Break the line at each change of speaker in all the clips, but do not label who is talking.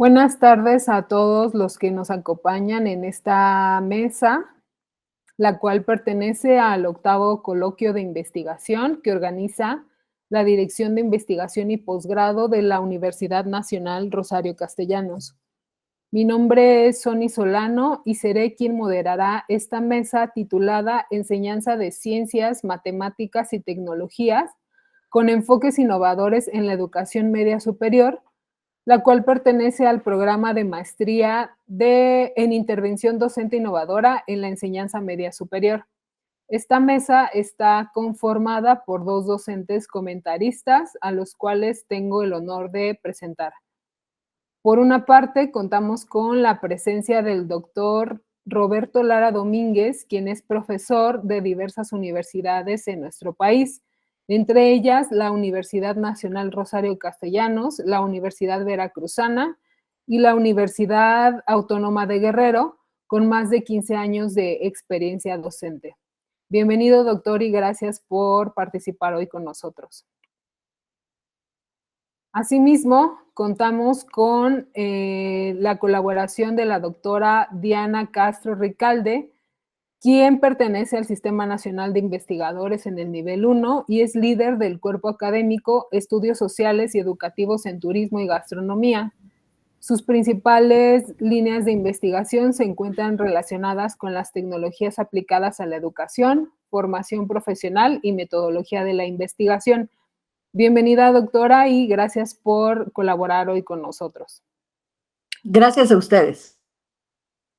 Buenas tardes a todos los que nos acompañan en esta mesa, la cual pertenece al octavo coloquio de investigación que organiza la Dirección de Investigación y Posgrado de la Universidad Nacional Rosario Castellanos. Mi nombre es Sony Solano y seré quien moderará esta mesa titulada Enseñanza de Ciencias, Matemáticas y Tecnologías con enfoques innovadores en la educación media superior, la cual pertenece al programa de maestría en intervención docente innovadora en la enseñanza media superior. Esta mesa está conformada por dos docentes comentaristas a los cuales tengo el honor de presentar. Por una parte, contamos con la presencia del doctor Roberto Lara Domínguez, quien es profesor de diversas universidades en nuestro país, entre ellas la Universidad Nacional Rosario Castellanos, la Universidad Veracruzana y la Universidad Autónoma de Guerrero, con más de 15 años de experiencia docente. Bienvenido, doctor, y gracias por participar hoy con nosotros. Asimismo, contamos con la colaboración de la doctora Diana Castro Ricalde, quien pertenece al Sistema Nacional de Investigadores en el nivel 1 y es líder del cuerpo académico Estudios Sociales y Educativos en Turismo y Gastronomía. Sus principales líneas de investigación se encuentran relacionadas con las tecnologías aplicadas a la educación, formación profesional y metodología de la investigación. Bienvenida, doctora, y gracias por colaborar hoy con nosotros.
Gracias a ustedes.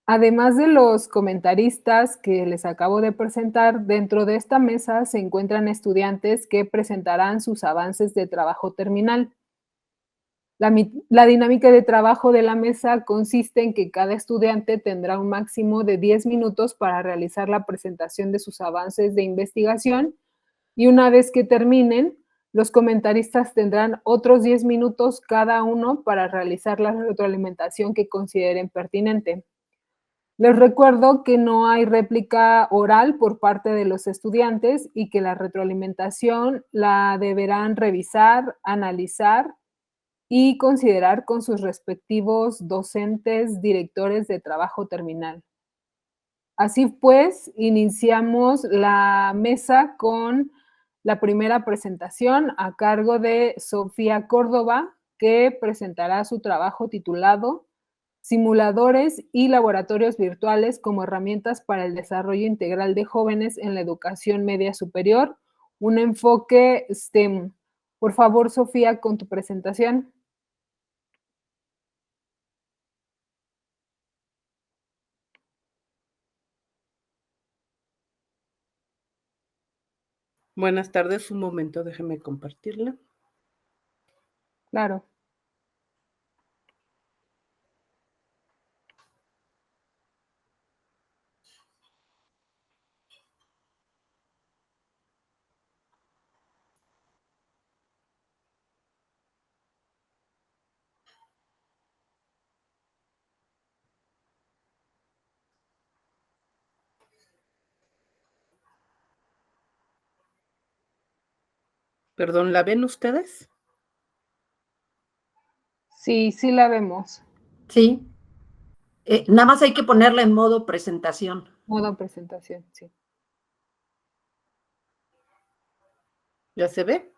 Además de los comentaristas que les acabo de presentar, dentro de esta mesa se encuentran estudiantes que presentarán sus avances de trabajo terminal. La dinámica de trabajo de la mesa consiste en que cada estudiante tendrá un máximo de 10 minutos para realizar la presentación de sus avances de investigación y una vez que terminen, los comentaristas tendrán otros 10 minutos cada uno para realizar la retroalimentación que consideren pertinente. Les recuerdo que no hay réplica oral por parte de los estudiantes y que la retroalimentación la deberán revisar, analizar y considerar con sus respectivos docentes, directores de trabajo terminal. Así pues, iniciamos la mesa con la primera presentación a cargo de Sofía Córdoba, que presentará su trabajo titulado Simuladores y laboratorios virtuales como herramientas para el desarrollo integral de jóvenes en la educación media superior, un enfoque STEM. Por favor, Sofía, con tu presentación.
Buenas tardes, un momento, déjeme compartirla.
Claro.
Perdón, ¿la ven ustedes?
Sí, sí la vemos.
Sí. Nada más hay que ponerla en modo presentación.
Modo presentación, sí.
¿Ya se ve?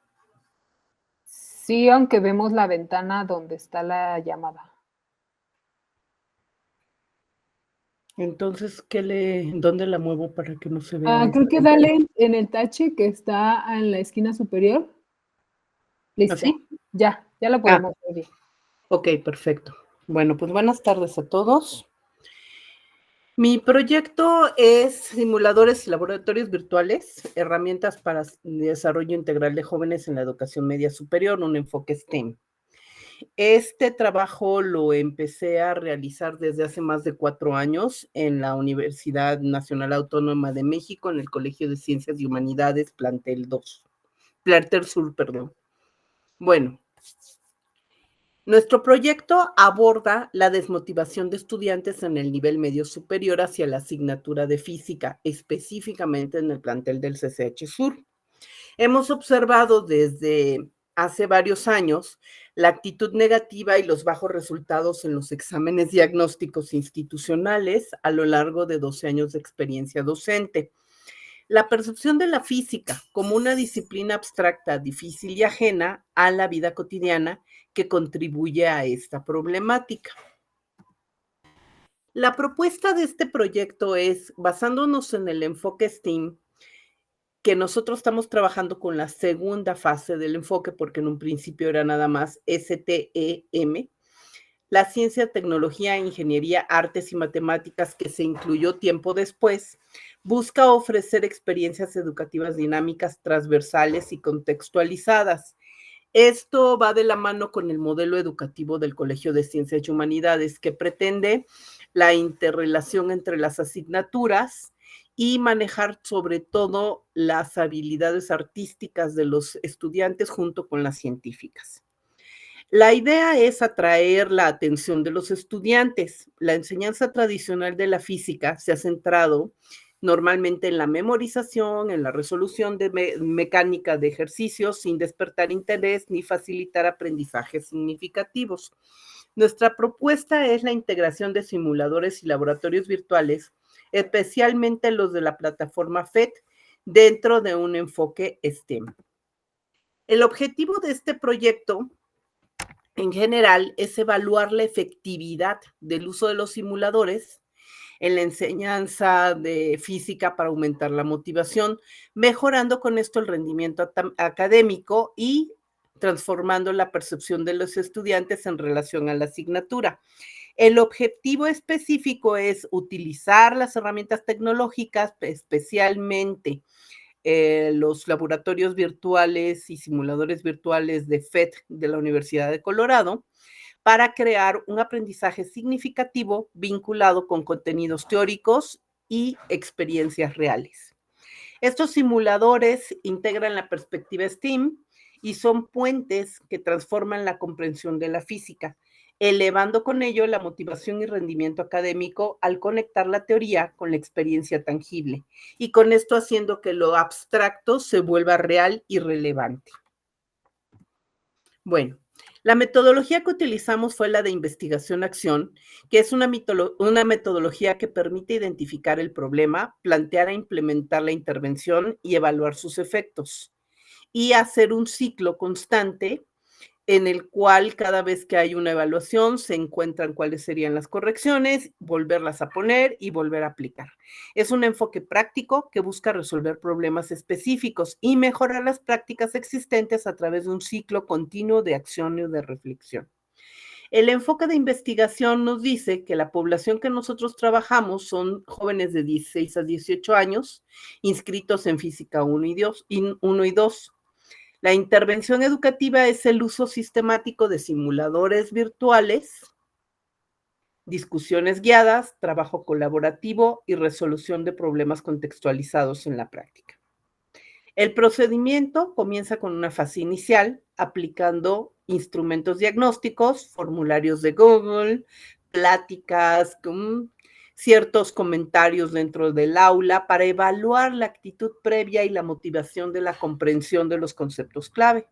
Sí, aunque vemos la ventana donde está la llamada.
Entonces, ¿dónde la muevo para que no se vea?
Creo que dale en el tache que está en la esquina superior. Listo.
¿Así?
Ya la podemos ver bien.
Ok, perfecto. Bueno, pues buenas tardes a todos. Mi proyecto es simuladores y laboratorios virtuales, herramientas para desarrollo integral de jóvenes en la educación media superior, un enfoque STEM. Este trabajo lo empecé a realizar desde hace más de 4 años en la Universidad Nacional Autónoma de México, en el Colegio de Ciencias y Humanidades, Plantel Sur, perdón. Bueno, nuestro proyecto aborda la desmotivación de estudiantes en el nivel medio superior hacia la asignatura de física, específicamente en el plantel del CCH Sur. Hemos observado desde hace varios años la actitud negativa y los bajos resultados en los exámenes diagnósticos institucionales a lo largo de 12 años de experiencia docente. La percepción de la física como una disciplina abstracta, difícil y ajena a la vida cotidiana que contribuye a esta problemática. La propuesta de este proyecto es, basándonos en el enfoque STEAM, que nosotros estamos trabajando con la segunda fase del enfoque, porque en un principio era nada más STEM, la ciencia, tecnología, ingeniería, artes y matemáticas, que se incluyó tiempo después, busca ofrecer experiencias educativas dinámicas, transversales y contextualizadas. Esto va de la mano con el modelo educativo del Colegio de Ciencias y Humanidades, que pretende la interrelación entre las asignaturas y manejar sobre todo las habilidades artísticas de los estudiantes junto con las científicas. La idea es atraer la atención de los estudiantes. La enseñanza tradicional de la física se ha centrado normalmente en la memorización, en la resolución de mecánica de ejercicios sin despertar interés ni facilitar aprendizajes significativos. Nuestra propuesta es la integración de simuladores y laboratorios virtuales, especialmente los de la plataforma FET, dentro de un enfoque STEM. El objetivo de este proyecto en general es evaluar la efectividad del uso de los simuladores en la enseñanza de física para aumentar la motivación, mejorando con esto el rendimiento académico y transformando la percepción de los estudiantes en relación a la asignatura. El objetivo específico es utilizar las herramientas tecnológicas, especialmente los laboratorios virtuales y simuladores virtuales de FET de la Universidad de Colorado, para crear un aprendizaje significativo vinculado con contenidos teóricos y experiencias reales. Estos simuladores integran la perspectiva STEAM y son puentes que transforman la comprensión de la física, elevando con ello la motivación y rendimiento académico al conectar la teoría con la experiencia tangible, y con esto haciendo que lo abstracto se vuelva real y relevante. Bueno, la metodología que utilizamos fue la de investigación-acción, que es una metodología que permite identificar el problema, plantear e implementar la intervención y evaluar sus efectos, y hacer un ciclo constante en el cual cada vez que hay una evaluación se encuentran cuáles serían las correcciones, volverlas a poner y volver a aplicar. Es un enfoque práctico que busca resolver problemas específicos y mejorar las prácticas existentes a través de un ciclo continuo de acción y de reflexión. El enfoque de investigación nos dice que la población que nosotros trabajamos son jóvenes de 16 a 18 años, inscritos en Física 1 y 2. La intervención educativa es el uso sistemático de simuladores virtuales, discusiones guiadas, trabajo colaborativo y resolución de problemas contextualizados en la práctica. El procedimiento comienza con una fase inicial, aplicando instrumentos diagnósticos, formularios de Google, pláticas, ciertos comentarios dentro del aula para evaluar la actitud previa y la motivación de la comprensión de los conceptos clave.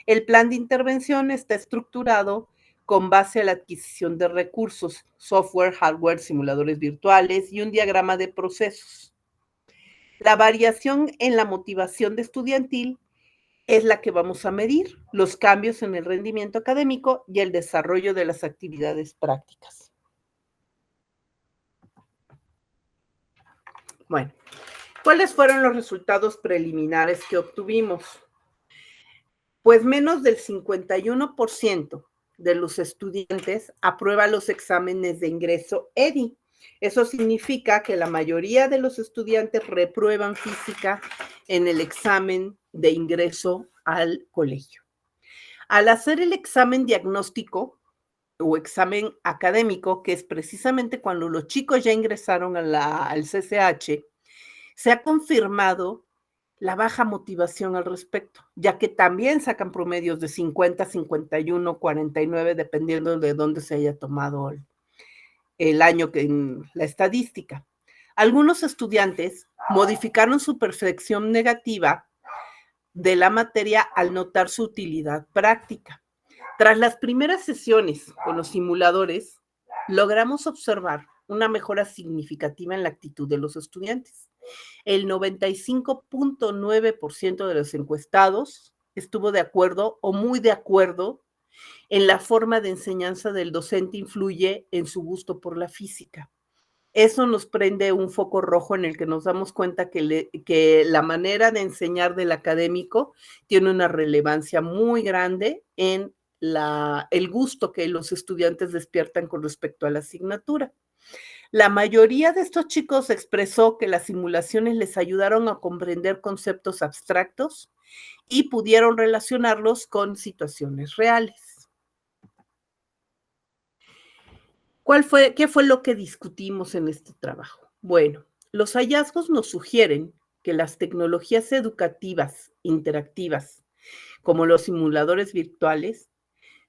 El plan de intervención está estructurado con base a la adquisición de recursos, software, hardware, simuladores virtuales y un diagrama de procesos. La variación en la motivación de estudiantil es la que vamos a medir, los cambios en el rendimiento académico y el desarrollo de las actividades prácticas. Bueno, ¿cuáles fueron los resultados preliminares que obtuvimos? Pues menos del 51% de los estudiantes aprueba los exámenes de ingreso EDI. Eso significa que la mayoría de los estudiantes reprueban física en el examen de ingreso al colegio. Al hacer el examen diagnóstico o examen académico, que es precisamente cuando los chicos ya ingresaron al CCH, se ha confirmado la baja motivación al respecto, ya que también sacan promedios de 50, 51, 49, dependiendo de dónde se haya tomado el año en la estadística. Algunos estudiantes modificaron su percepción negativa de la materia al notar su utilidad práctica. Tras las primeras sesiones con los simuladores, logramos observar una mejora significativa en la actitud de los estudiantes. El 95.9% de los encuestados estuvo de acuerdo o muy de acuerdo en la forma de enseñanza del docente influye en su gusto por la física. Eso nos prende un foco rojo en el que nos damos cuenta que la manera de enseñar del académico tiene una relevancia muy grande en el gusto que los estudiantes despiertan con respecto a la asignatura. La mayoría de estos chicos expresó que las simulaciones les ayudaron a comprender conceptos abstractos y pudieron relacionarlos con situaciones reales. ¿Qué fue lo que discutimos en este trabajo? Bueno, los hallazgos nos sugieren que las tecnologías educativas interactivas, como los simuladores virtuales,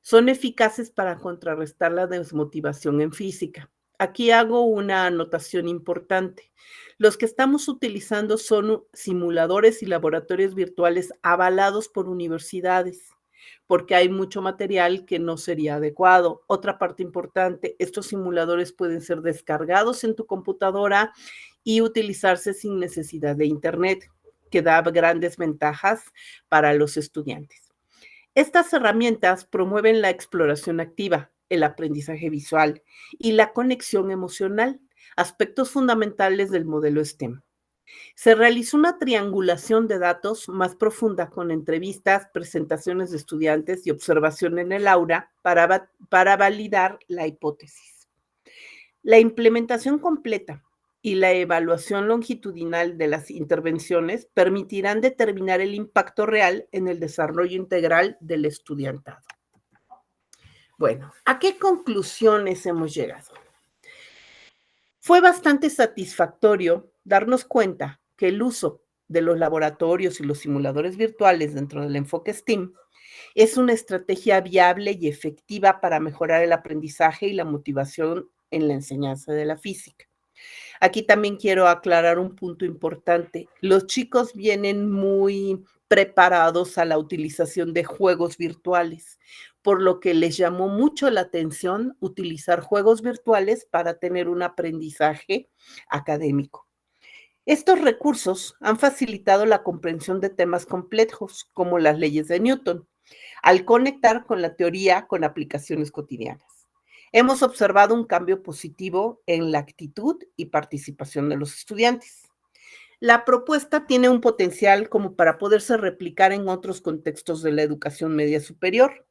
son eficaces para contrarrestar la desmotivación en física. Aquí hago una anotación importante. Los que estamos utilizando son simuladores y laboratorios virtuales avalados por universidades, porque hay mucho material que no sería adecuado. Otra parte importante, estos simuladores pueden ser descargados en tu computadora y utilizarse sin necesidad de internet, que da grandes ventajas para los estudiantes. Estas herramientas promueven la exploración activa, el aprendizaje visual y la conexión emocional, aspectos fundamentales del modelo STEM. Se realizó una triangulación de datos más profunda con entrevistas, presentaciones de estudiantes y observación en el aula para validar la hipótesis. La implementación completa y la evaluación longitudinal de las intervenciones permitirán determinar el impacto real en el desarrollo integral del estudiantado. Bueno, ¿a qué conclusiones hemos llegado? Fue bastante satisfactorio darnos cuenta que el uso de los laboratorios y los simuladores virtuales dentro del enfoque STEAM es una estrategia viable y efectiva para mejorar el aprendizaje y la motivación en la enseñanza de la física. Aquí también quiero aclarar un punto importante. Los chicos vienen muy preparados a la utilización de juegos virtuales, por lo que les llamó mucho la atención utilizar juegos virtuales para tener un aprendizaje académico. Estos recursos han facilitado la comprensión de temas complejos, como las leyes de Newton, al conectar con la teoría con aplicaciones cotidianas. Hemos observado un cambio positivo en la actitud y participación de los estudiantes. La propuesta tiene un potencial como para poderse replicar en otros contextos de la educación media superior,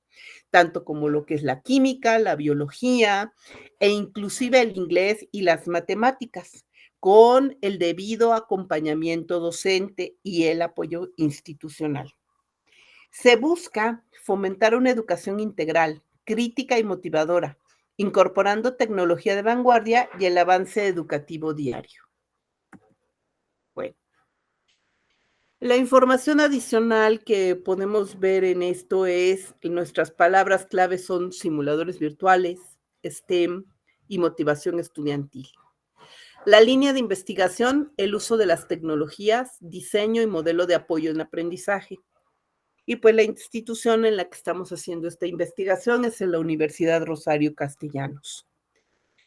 tanto como lo que es la química, la biología e inclusive el inglés y las matemáticas, con el debido acompañamiento docente y el apoyo institucional. Se busca fomentar una educación integral, crítica y motivadora, incorporando tecnología de vanguardia y el avance educativo diario. Bueno, la información adicional que podemos ver en esto es que nuestras palabras clave son simuladores virtuales, STEM y motivación estudiantil. La línea de investigación, el uso de las tecnologías, diseño y modelo de apoyo en aprendizaje. Y pues la institución en la que estamos haciendo esta investigación es en la Universidad Rosario Castellanos.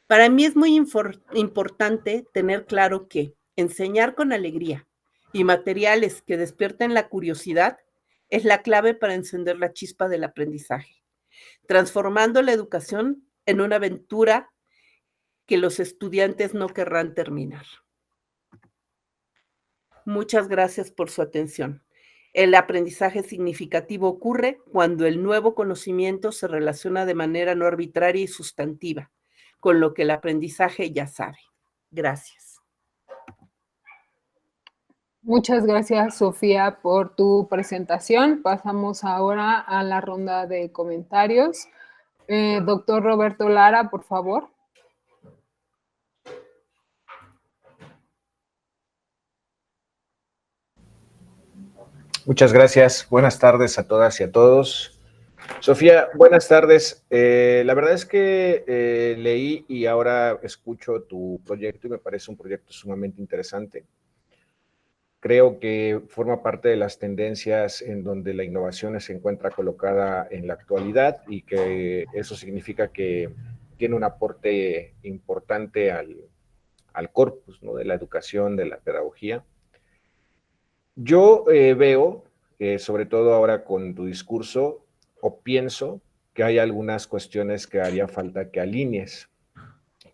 Para mí es muy importante tener claro que enseñar con alegría y materiales que despierten la curiosidad es la clave para encender la chispa del aprendizaje, transformando la educación en una aventura que los estudiantes no querrán terminar. Muchas gracias por su atención. El aprendizaje significativo ocurre cuando el nuevo conocimiento se relaciona de manera no arbitraria y sustantiva con lo que el aprendizaje ya sabe. Gracias.
Muchas gracias, Sofía, por tu presentación. Pasamos ahora a la ronda de comentarios. Doctor Roberto Lara, por favor.
Muchas gracias. Buenas tardes a todas y a todos. Sofía, buenas tardes. La verdad es que leí y ahora escucho tu proyecto y me parece un proyecto sumamente interesante. creo que forma parte de las tendencias en donde la innovación se encuentra colocada en la actualidad y que eso significa que tiene un aporte importante al corpus, ¿no? De la educación, de la pedagogía. Yo veo, sobre todo ahora con tu discurso, o pienso que hay algunas cuestiones que haría falta que alinees.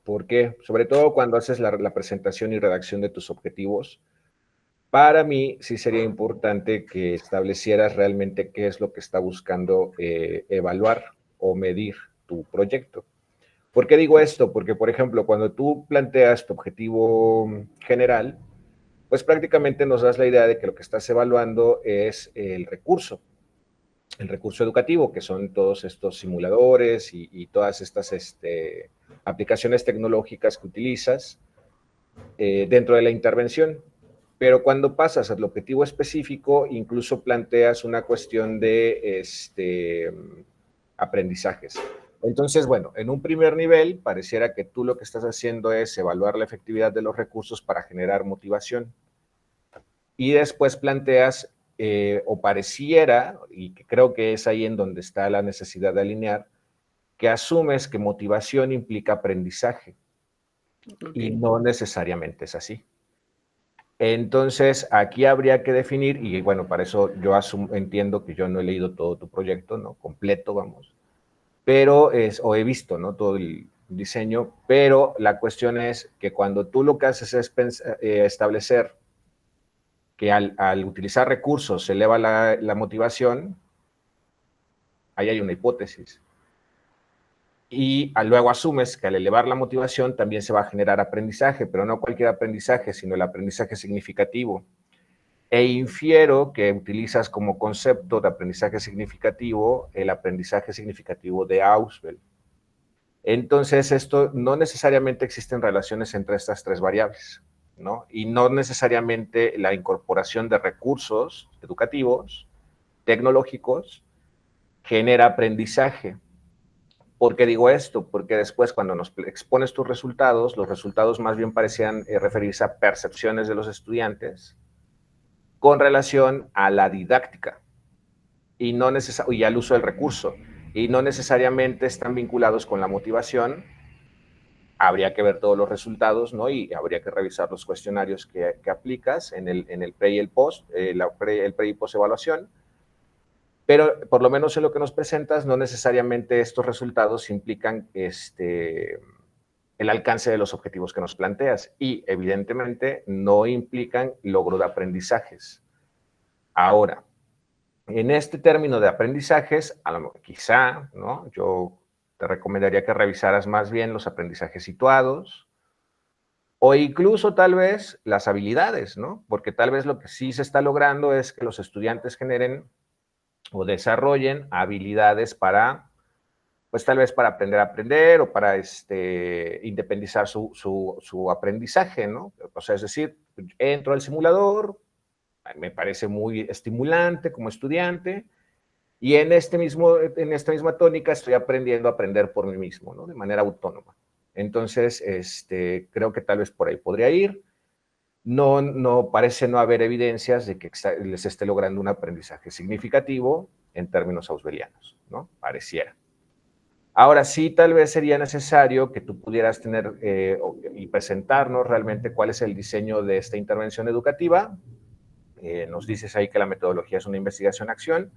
¿Por qué? Sobre todo cuando haces la presentación y redacción de tus objetivos, para mí sí sería importante que establecieras realmente qué es lo que está buscando evaluar o medir tu proyecto. ¿Por qué digo esto? Porque, por ejemplo, cuando tú planteas tu objetivo general, pues prácticamente nos das la idea de que lo que estás evaluando es el recurso educativo, que son todos estos simuladores y todas estas aplicaciones tecnológicas que utilizas dentro de la intervención. Pero cuando pasas al objetivo específico, incluso planteas una cuestión de aprendizajes. Entonces, bueno, en un primer nivel, pareciera que tú lo que estás haciendo es evaluar la efectividad de los recursos para generar motivación. Y después planteas, o pareciera, y que creo que es ahí en donde está la necesidad de alinear, que asumes que motivación implica aprendizaje. Okay. Y no necesariamente es así. Entonces, aquí habría que definir, y bueno, para eso yo entiendo que yo no he leído todo tu proyecto, ¿no? Completo, vamos. Pero o he visto, ¿no? Todo el diseño, pero la cuestión es que cuando tú lo que haces es establecer que al utilizar recursos se eleva la motivación, ahí hay una hipótesis. Y luego asumes que al elevar la motivación también se va a generar aprendizaje, pero no cualquier aprendizaje, sino el aprendizaje significativo. E infiero que utilizas como concepto de aprendizaje significativo el aprendizaje significativo de Ausubel. Entonces, esto no necesariamente existen relaciones entre estas tres variables, ¿no? Y no necesariamente la incorporación de recursos educativos, tecnológicos, genera aprendizaje. ¿Por qué digo esto? Porque después cuando nos expones tus resultados, los resultados más bien parecían referirse a percepciones de los estudiantes con relación a la didáctica y al uso del recurso, y no necesariamente están vinculados con la motivación. Habría que ver todos los resultados, ¿no? Y habría que revisar los cuestionarios que aplicas en el pre y el post, el pre y post evaluación. Pero por lo menos en lo que nos presentas, no necesariamente estos resultados implican el alcance de los objetivos que nos planteas y evidentemente no implican logro de aprendizajes. Ahora, en este término de aprendizajes, quizá, ¿no? Yo te recomendaría que revisaras más bien los aprendizajes situados o incluso tal vez las habilidades, ¿no? Porque tal vez lo que sí se está logrando es que los estudiantes generen o desarrollen habilidades para, pues tal vez para aprender a aprender o para independizar su aprendizaje, ¿no? O sea, es decir, entro al simulador, me parece muy estimulante como estudiante, y en esta misma tónica estoy aprendiendo a aprender por mí mismo, ¿no? De manera autónoma. Entonces, creo que tal vez por ahí podría ir. No parece no haber evidencias de que les esté logrando un aprendizaje significativo en términos ausubelianos, ¿no? Pareciera. Ahora sí, tal vez sería necesario que tú pudieras tener y presentarnos realmente cuál es el diseño de esta intervención educativa. Nos dices ahí que la metodología es una investigación-acción,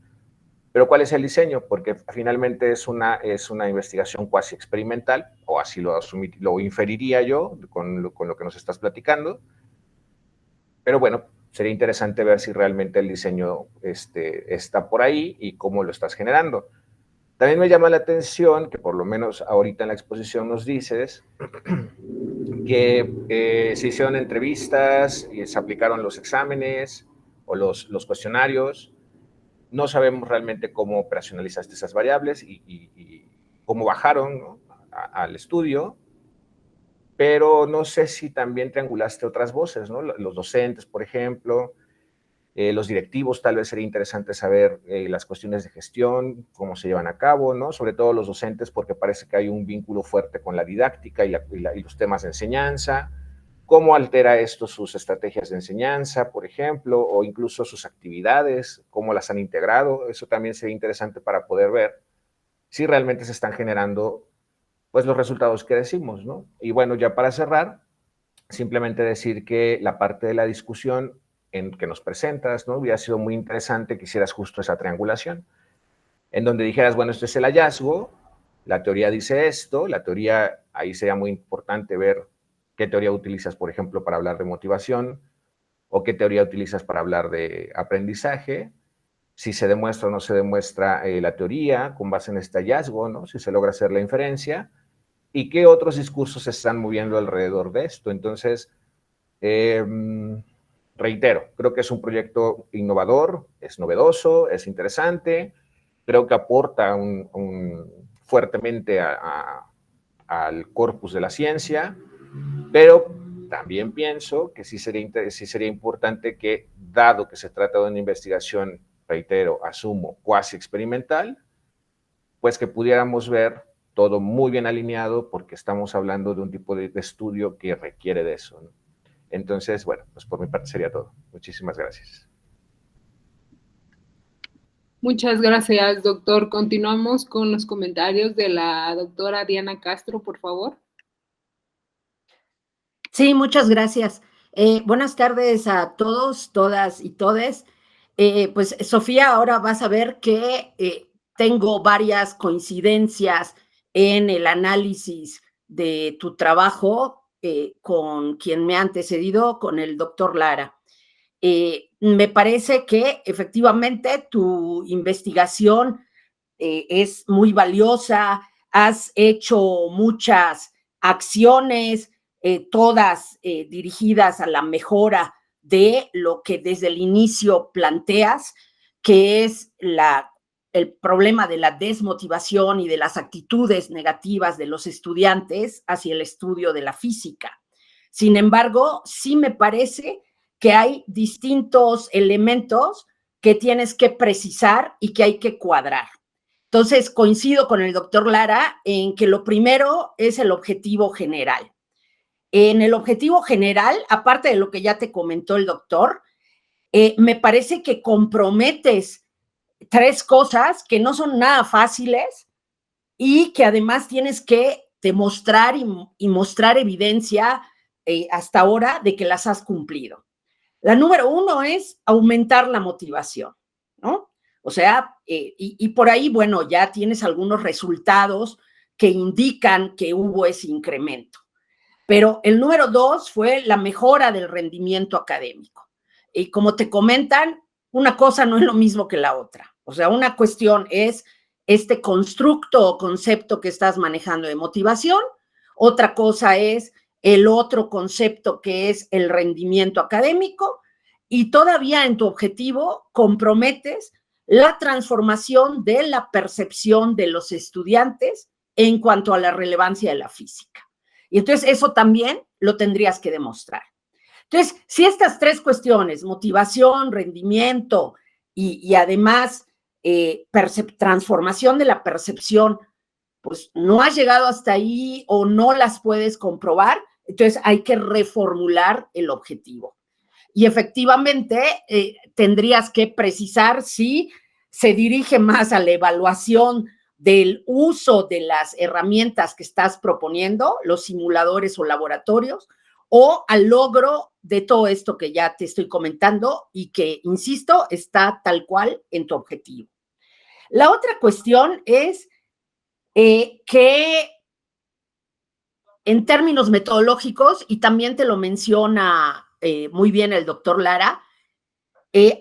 pero ¿cuál es el diseño? Porque finalmente es una investigación cuasi experimental, o así lo inferiría yo con lo que nos estás platicando. Pero bueno, sería interesante ver si realmente el diseño está por ahí y cómo lo estás generando. También me llama la atención que por lo menos ahorita en la exposición nos dices que se hicieron entrevistas y se aplicaron los exámenes o los cuestionarios. No sabemos realmente cómo operacionalizaste esas variables y cómo bajaron, ¿no? al estudio, pero no sé si también triangulaste otras voces, ¿no? Los docentes, por ejemplo, los directivos, tal vez sería interesante saber las cuestiones de gestión, cómo se llevan a cabo, ¿no? Sobre todo los docentes, porque parece que hay un vínculo fuerte con la didáctica y los temas de enseñanza. cómo altera esto sus estrategias de enseñanza, por ejemplo, o incluso sus actividades, cómo las han integrado. Eso también sería interesante para poder ver si realmente se están generando pues los resultados que decimos, ¿no? Y bueno, ya para cerrar, simplemente decir que la parte de la discusión en que nos presentas, ¿no? Hubiera sido muy interesante que hicieras justo esa triangulación, en donde dijeras, bueno, este es el hallazgo, la teoría dice esto, la teoría, ahí sería muy importante ver qué teoría utilizas, por ejemplo, para hablar de motivación, o qué teoría utilizas para hablar de aprendizaje, si se demuestra o no se demuestra la teoría con base en este hallazgo, ¿no? Si se logra hacer la inferencia, y qué otros discursos se están moviendo alrededor de esto. Entonces, reitero, creo que es un proyecto innovador, es novedoso, es interesante, creo que aporta fuertemente al corpus de la ciencia, pero también pienso que sí sería importante que, dado que se trata de una investigación, reitero, asumo, cuasi experimental, pues que pudiéramos ver todo muy bien alineado, porque estamos hablando de un tipo de estudio que requiere de eso, ¿no? Entonces, bueno, pues por mi parte sería todo. Muchísimas gracias.
Muchas gracias, doctor. Continuamos con los comentarios de la doctora Diana Castro, por favor.
Sí, muchas gracias. Buenas tardes a todos, todas y todes. Pues Sofía, ahora vas a ver que tengo varias coincidencias en el análisis de tu trabajo con quien me ha antecedido, con el doctor Lara. Me parece que efectivamente tu investigación es muy valiosa, has hecho muchas acciones, todas dirigidas a la mejora de lo que desde el inicio planteas, que es el problema de la desmotivación y de las actitudes negativas de los estudiantes hacia el estudio de la física. Sin embargo, sí me parece que hay distintos elementos que tienes que precisar y que hay que cuadrar. Entonces, coincido con el doctor Lara en que lo primero es el objetivo general. En el objetivo general, aparte de lo que ya te comentó el doctor, me parece que comprometes tres cosas que no son nada fáciles y que además tienes que demostrar y mostrar evidencia hasta ahora de que las has cumplido. La número uno es aumentar la motivación, ¿no? O sea, y por ahí, bueno, ya tienes algunos resultados que indican que hubo ese incremento. Pero el número dos fue la mejora del rendimiento académico. Y como te comentan, una cosa no es lo mismo que la otra. O sea, una cuestión es este constructo o concepto que estás manejando de motivación, otra cosa es el otro concepto que es el rendimiento académico, y todavía en tu objetivo comprometes la transformación de la percepción de los estudiantes en cuanto a la relevancia de la física. Y entonces eso también lo tendrías que demostrar. Entonces, si estas tres cuestiones, motivación, rendimiento y además transformación de la percepción, pues no has llegado hasta ahí o no las puedes comprobar, entonces hay que reformular el objetivo. Y efectivamente tendrías que precisar si se dirige más a la evaluación del uso de las herramientas que estás proponiendo, los simuladores o laboratorios, o al logro de todo esto que ya te estoy comentando y que, insisto, está tal cual en tu objetivo. La otra cuestión es que en términos metodológicos, y también te lo menciona muy bien el doctor Lara,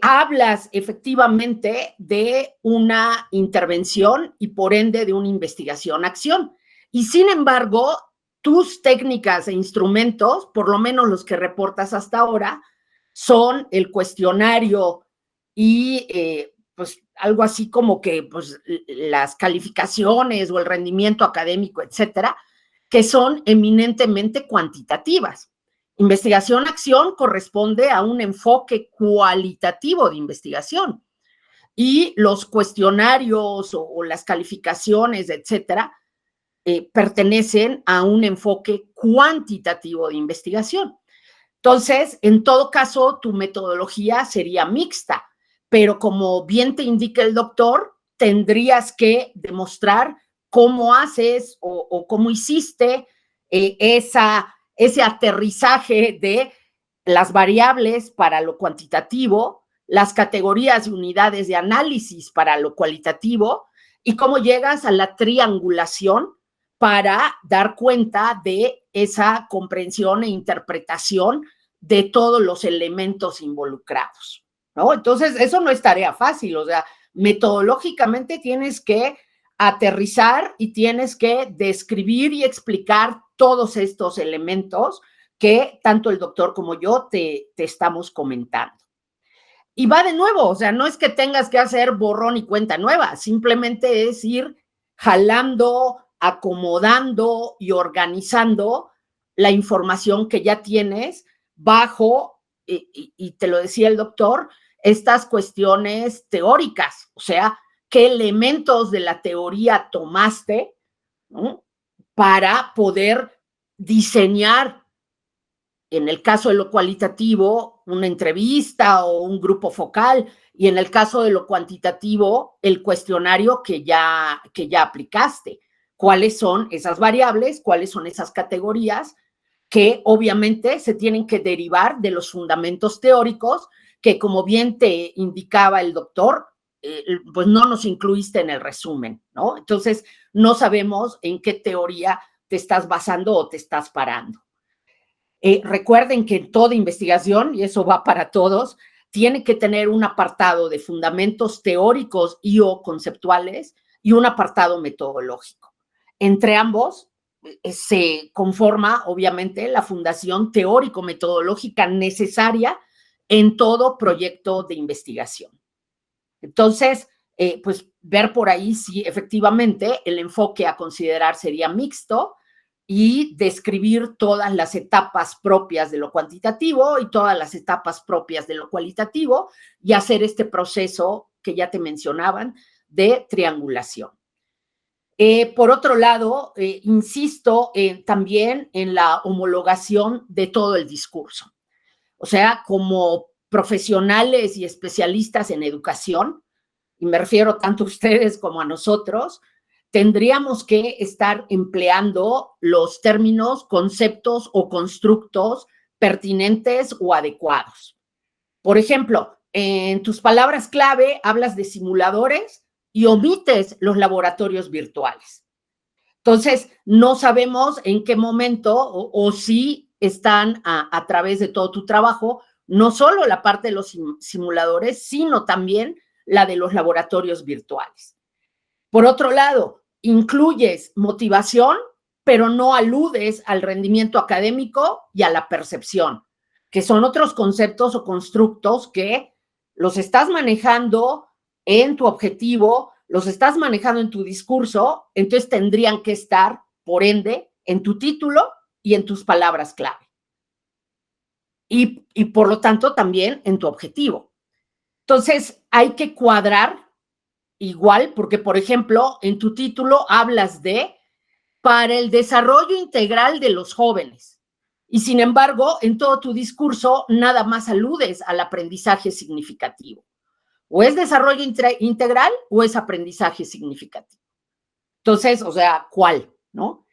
hablas efectivamente de una intervención y por ende de una investigación-acción. Y sin embargo, tus técnicas e instrumentos, por lo menos los que reportas hasta ahora, son el cuestionario y pues algo así como que pues, las calificaciones o el rendimiento académico, etcétera, que son eminentemente cuantitativas. Investigación-acción corresponde a un enfoque cualitativo de investigación y los cuestionarios o las calificaciones, etcétera, pertenecen a un enfoque cuantitativo de investigación. Entonces, en todo caso, tu metodología sería mixta, pero como bien te indica el doctor, tendrías que demostrar cómo haces o cómo hiciste ese aterrizaje de las variables para lo cuantitativo, las categorías y unidades de análisis para lo cualitativo y cómo llegas a la triangulación para dar cuenta de esa comprensión e interpretación de todos los elementos involucrados, ¿no? Entonces, eso no es tarea fácil, o sea, metodológicamente tienes que aterrizar y tienes que describir y explicar todos estos elementos que tanto el doctor como yo te estamos comentando. Y va de nuevo, o sea, no es que tengas que hacer borrón y cuenta nueva, simplemente es ir jalando, acomodando y organizando la información que ya tienes bajo, y te lo decía el doctor, estas cuestiones teóricas, o sea, qué elementos de la teoría tomaste, ¿no?, para poder diseñar, en el caso de lo cualitativo, una entrevista o un grupo focal, y en el caso de lo cuantitativo, el cuestionario que ya aplicaste. ¿Cuáles son esas variables? ¿Cuáles son esas categorías? Que obviamente se tienen que derivar de los fundamentos teóricos que, como bien te indicaba el doctor, pues no nos incluiste en el resumen, ¿no? Entonces, no sabemos en qué teoría te estás basando o te estás parando. Recuerden que en toda investigación, y eso va para todos, tiene que tener un apartado de fundamentos teóricos y o conceptuales y un apartado metodológico. Entre ambos se conforma, obviamente, la fundación teórico-metodológica necesaria en todo proyecto de investigación. Entonces, pues ver por ahí si efectivamente el enfoque a considerar sería mixto y describir todas las etapas propias de lo cuantitativo y todas las etapas propias de lo cualitativo y hacer este proceso que ya te mencionaban de triangulación. Por otro lado, insisto también en la homologación de todo el discurso. O sea, como profesionales y especialistas en educación, y me refiero tanto a ustedes como a nosotros, tendríamos que estar empleando los términos, conceptos o constructos pertinentes o adecuados. Por ejemplo, en tus palabras clave hablas de simuladores y omites los laboratorios virtuales. Entonces, no sabemos en qué momento o si están a través de todo tu trabajo, no solo la parte de los simuladores, sino también la de los laboratorios virtuales. Por otro lado, incluyes motivación, pero no aludes al rendimiento académico y a la percepción, que son otros conceptos o constructos que los estás manejando en tu objetivo, los estás manejando en tu discurso, entonces tendrían que estar, por ende, en tu título y en tus palabras clave. Y por lo tanto, también en tu objetivo. Entonces, hay que cuadrar igual, porque, por ejemplo, en tu título hablas de para el desarrollo integral de los jóvenes. Y sin embargo, en todo tu discurso, nada más aludes al aprendizaje significativo. O es desarrollo integral o es aprendizaje significativo. Entonces, o sea, ¿cuál? ¿No?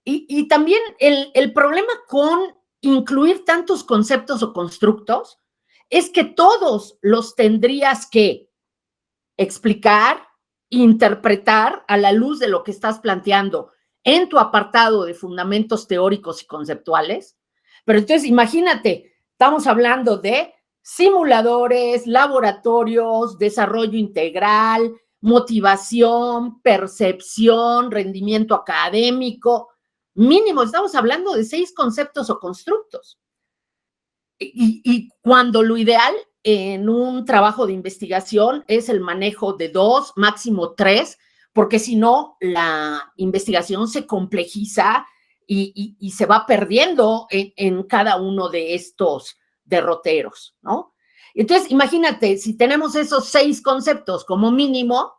Y también el problema con incluir tantos conceptos o constructos es que todos los tendrías que explicar, interpretar a la luz de lo que estás planteando en tu apartado de fundamentos teóricos y conceptuales. Pero entonces, imagínate, estamos hablando de simuladores, laboratorios, desarrollo integral, motivación, percepción, rendimiento académico. Mínimo, estamos hablando de 6 conceptos o constructos. Y cuando lo ideal en un trabajo de investigación es el manejo de 2, máximo 3, porque si no, la investigación se complejiza y se va perdiendo en cada uno de estos derroteros, ¿no? Entonces, imagínate, si tenemos esos 6 conceptos como mínimo,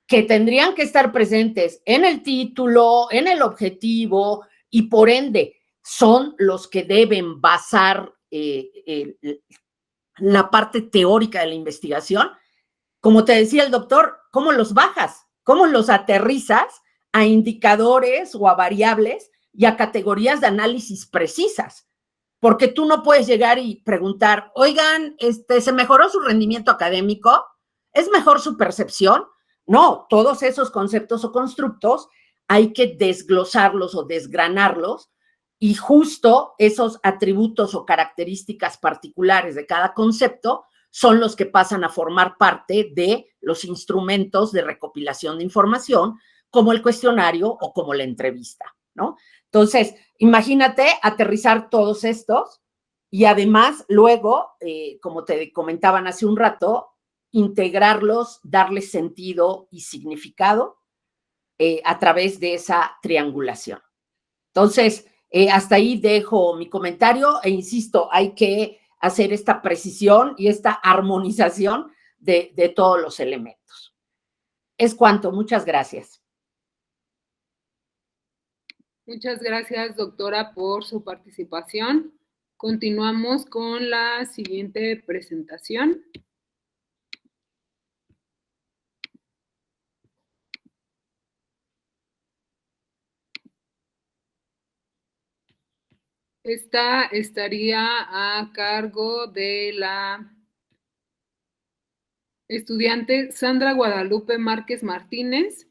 que tendrían que estar presentes en el título, en el objetivo y por ende son los que deben basar la parte teórica de la investigación. Como te decía el doctor, ¿cómo los bajas? ¿Cómo los aterrizas a indicadores o a variables y a categorías de análisis precisas? Porque tú no puedes llegar y preguntar, oigan, ¿se mejoró su rendimiento académico? ¿Es mejor su percepción? No, todos esos conceptos o constructos hay que desglosarlos o desgranarlos, y justo esos atributos o características particulares de cada concepto son los que pasan a formar parte de los instrumentos de recopilación de información, como el cuestionario o como la entrevista, ¿no? Entonces, imagínate aterrizar todos estos y además luego, como te comentaban hace un rato, integrarlos, darles sentido y significado a través de esa triangulación. Entonces, hasta ahí dejo mi comentario e insisto, hay que hacer esta precisión y esta armonización de todos los elementos. Es cuanto, muchas gracias.
Muchas gracias, doctora, por su participación. Continuamos con la siguiente presentación. Esta estaría a cargo de la estudiante Sandra Guadalupe Márquez Martínez,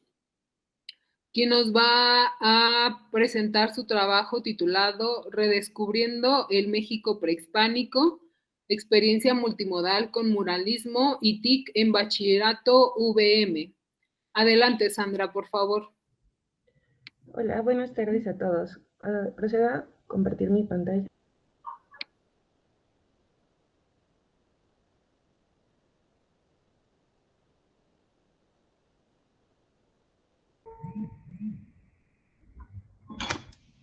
quien nos va a presentar su trabajo titulado Redescubriendo el México Prehispánico, experiencia multimodal con muralismo y TIC en bachillerato VM. Adelante, Sandra, por favor.
Hola, buenas tardes a todos. Procedo a compartir mi pantalla.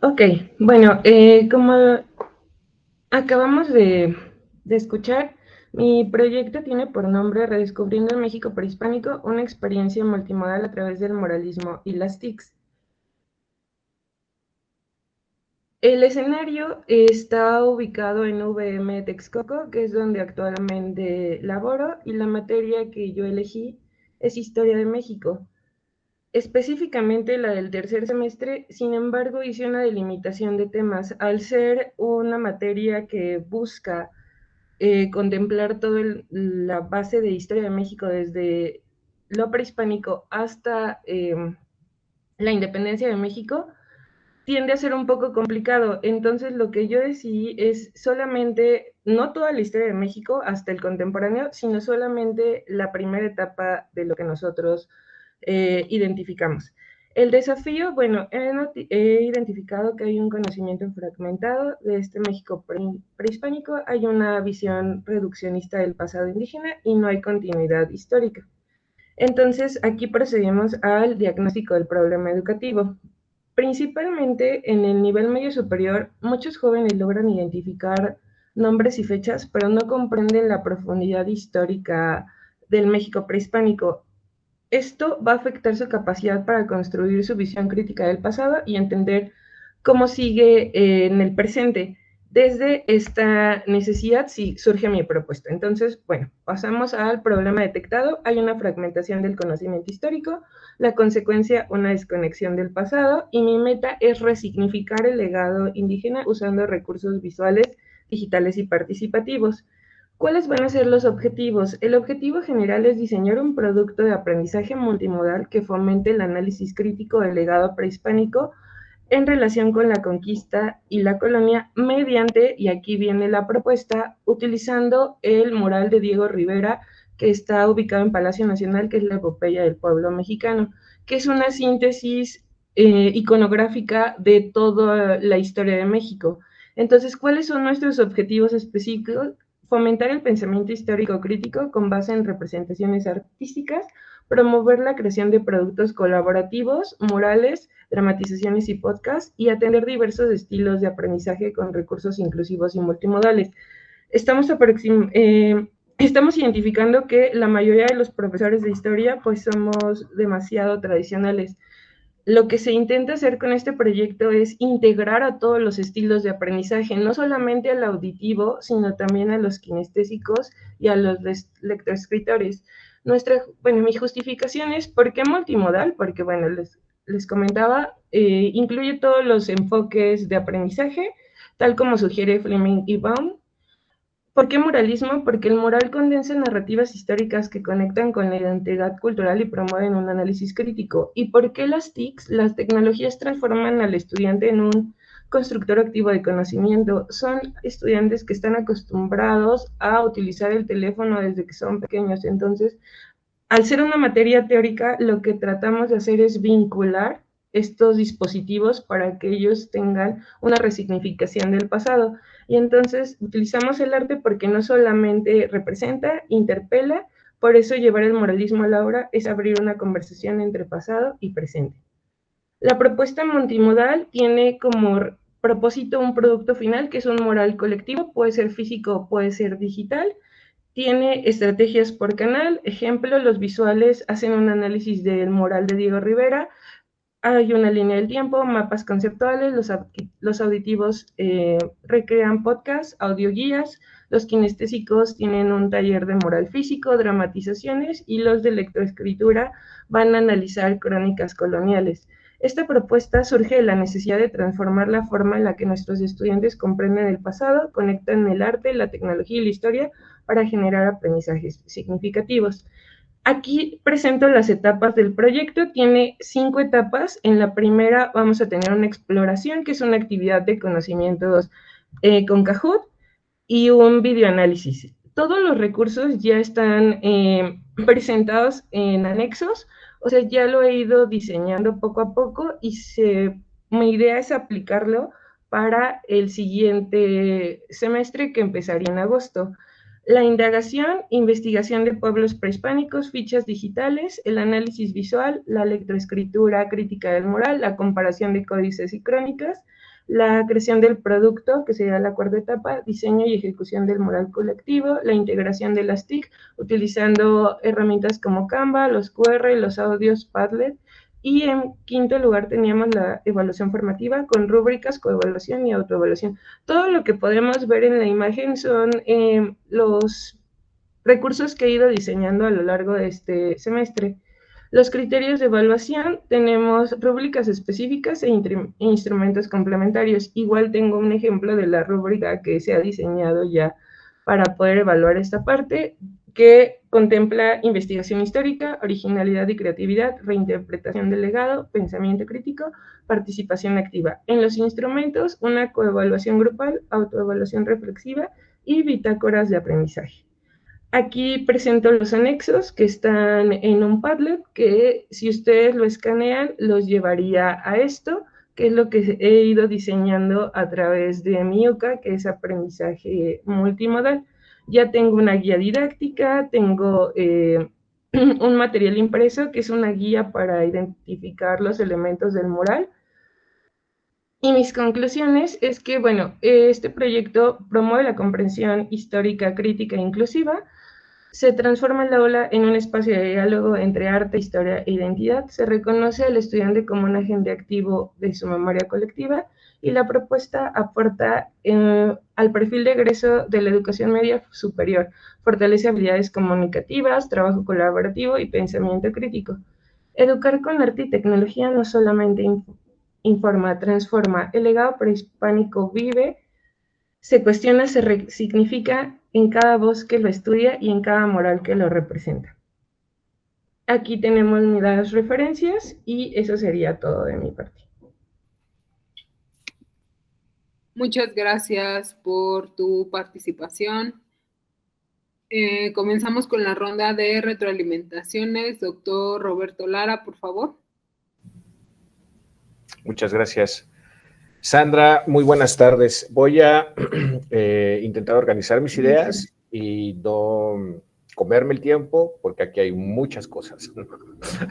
Ok, bueno, como acabamos de escuchar, mi proyecto tiene por nombre Redescubriendo el México Prehispánico, una experiencia multimodal a través del muralismo y las TICs. El escenario está ubicado en VM Texcoco, que es donde actualmente laboro, y la materia que yo elegí es Historia de México, específicamente la del tercer semestre. Sin embargo, hice una delimitación de temas, al ser una materia que busca contemplar toda la base de Historia de México desde lo prehispánico hasta la independencia de México, tiende a ser un poco complicado. Entonces lo que yo decidí es solamente, no toda la historia de México hasta el contemporáneo, sino solamente la primera etapa de lo que nosotros identificamos. El desafío, bueno, he identificado que hay un conocimiento fragmentado de este México prehispánico, hay una visión reduccionista del pasado indígena y no hay continuidad histórica. Entonces, aquí procedemos al diagnóstico del problema educativo. Principalmente en el nivel medio superior, muchos jóvenes logran identificar nombres y fechas, pero no comprenden la profundidad histórica del México prehispánico. Esto va a afectar su capacidad para construir su visión crítica del pasado y entender cómo sigue en el presente. Desde esta necesidad sí surge mi propuesta. Entonces, bueno, pasamos al problema detectado. Hay una fragmentación del conocimiento histórico, la consecuencia, una desconexión del pasado, y mi meta es resignificar el legado indígena usando recursos visuales, digitales y participativos. ¿Cuáles van a ser los objetivos? El objetivo general es diseñar un producto de aprendizaje multimodal que fomente el análisis crítico del legado prehispánico en relación con la conquista y la colonia mediante, y aquí viene la propuesta, utilizando el mural de Diego Rivera, que está ubicado en Palacio Nacional, que es la epopeya del pueblo mexicano, que es una síntesis iconográfica de toda la historia de México. Entonces, ¿cuáles son nuestros objetivos específicos? Fomentar el pensamiento histórico crítico con base en representaciones artísticas, promover la creación de productos colaborativos, murales, dramatizaciones y podcasts, y atender diversos estilos de aprendizaje con recursos inclusivos y multimodales. Estamos identificando que la mayoría de los profesores de historia pues somos demasiado tradicionales. lo que se intenta hacer con este proyecto es integrar a todos los estilos de aprendizaje, no solamente al auditivo, sino también a los kinestésicos y a los lectoescritores. Mi justificación es, ¿por qué multimodal? Porque, bueno, les comentaba, incluye todos los enfoques de aprendizaje, tal como sugiere Fleming y Baum. ¿Por qué muralismo? Porque el mural condensa narrativas históricas que conectan con la identidad cultural y promueven un análisis crítico. ¿Y por qué las TICs? Las tecnologías transforman al estudiante en un constructor activo de conocimiento. Son estudiantes que están acostumbrados a utilizar el teléfono desde que son pequeños. Entonces, al ser una materia teórica, lo que tratamos de hacer es vincular estos dispositivos para que ellos tengan una resignificación del pasado. Y entonces utilizamos el arte porque no solamente representa, interpela, por eso llevar el muralismo a la obra es abrir una conversación entre pasado y presente. La propuesta multimodal tiene como propósito un producto final que es un mural colectivo, puede ser físico, puede ser digital. Tiene estrategias por canal, ejemplo, los visuales hacen un análisis del mural de Diego Rivera, hay una línea del tiempo, mapas conceptuales, los auditivos recrean podcasts, audioguías, los kinestésicos tienen un taller de mural físico, dramatizaciones, y los de lectoescritura van a analizar crónicas coloniales. Esta propuesta surge de la necesidad de transformar la forma en la que nuestros estudiantes comprenden el pasado, conectan el arte, la tecnología y la historia para generar aprendizajes significativos. Aquí presento las etapas del proyecto. Tiene 5 etapas. En la primera vamos a tener una exploración, que es una actividad de conocimientos con Kahoot, y un videoanálisis. Todos los recursos ya están presentados en anexos, o sea, ya lo he ido diseñando poco a poco y mi idea es aplicarlo para el siguiente semestre que empezaría en agosto. La indagación, investigación de pueblos prehispánicos, fichas digitales, el análisis visual, la lectoescritura crítica del mural, la comparación de códices y crónicas, la creación del producto, que sería la cuarta etapa, diseño y ejecución del mural colectivo, la integración de las TIC, utilizando herramientas como Canva, los QR, los audios Padlet, y en quinto lugar teníamos la evaluación formativa con rúbricas, coevaluación y autoevaluación. Todo lo que podemos ver en la imagen son los recursos que he ido diseñando a lo largo de este semestre. Los criterios de evaluación, tenemos rúbricas específicas e instrumentos complementarios. Igual tengo un ejemplo de la rúbrica que se ha diseñado ya para poder evaluar esta parte, que contempla investigación histórica, originalidad y creatividad, reinterpretación del legado, pensamiento crítico, participación activa. En los instrumentos, una coevaluación grupal, autoevaluación reflexiva y bitácoras de aprendizaje. Aquí presento los anexos que están en un Padlet, que si ustedes lo escanean, los llevaría a esto, que es lo que he ido diseñando a través de MIUCA, que es aprendizaje multimodal. Ya tengo una guía didáctica, tengo un material impreso, que es una guía para identificar los elementos del mural. Y mis conclusiones es que, bueno, este proyecto promueve la comprensión histórica, crítica e inclusiva, se transforma el aula en un espacio de diálogo entre arte, historia e identidad. Se reconoce al estudiante como un agente activo de su memoria colectiva y la propuesta aporta al perfil de egreso de la educación media superior. Fortalece habilidades comunicativas, trabajo colaborativo y pensamiento crítico. Educar con arte y tecnología no solamente informa, transforma. El legado prehispánico vive, se cuestiona, se resignifica en cada voz que lo estudia y en cada moral que lo representa. Aquí tenemos las referencias y eso sería todo de mi parte.
Muchas gracias por tu participación. Comenzamos con la ronda de retroalimentaciones. Doctor Roberto Lara, por favor.
Muchas gracias. Sandra, muy buenas tardes. Voy a intentar organizar mis ideas y no comerme el tiempo, porque aquí hay muchas cosas.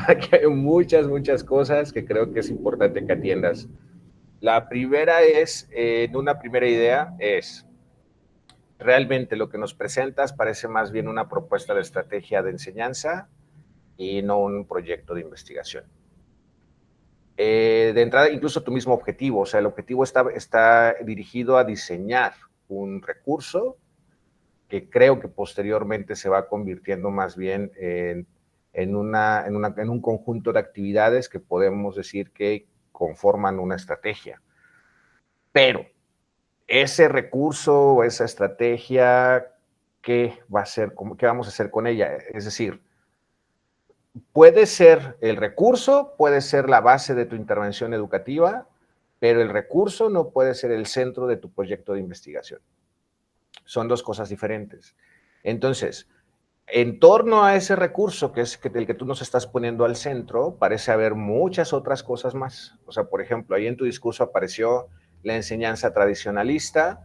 Aquí hay muchas cosas que creo que es importante que atiendas. La primera es, una primera idea es, realmente lo que nos presentas parece más bien una propuesta de estrategia de enseñanza y no un proyecto de investigación. de entrada, incluso tu mismo objetivo, o sea, el objetivo está dirigido a diseñar un recurso que creo que posteriormente se va convirtiendo más bien en un conjunto de actividades que podemos decir que conforman una estrategia. Pero ese recurso o esa estrategia, ¿qué va a ser? ¿Qué vamos a hacer con ella? Es decir, puede ser el recurso, puede ser la base de tu intervención educativa, pero el recurso no puede ser el centro de tu proyecto de investigación. Son dos cosas diferentes. Entonces, en torno a ese recurso, que es el que tú nos estás poniendo al centro, parece haber muchas otras cosas más. O sea, por ejemplo, ahí en tu discurso apareció la enseñanza tradicionalista,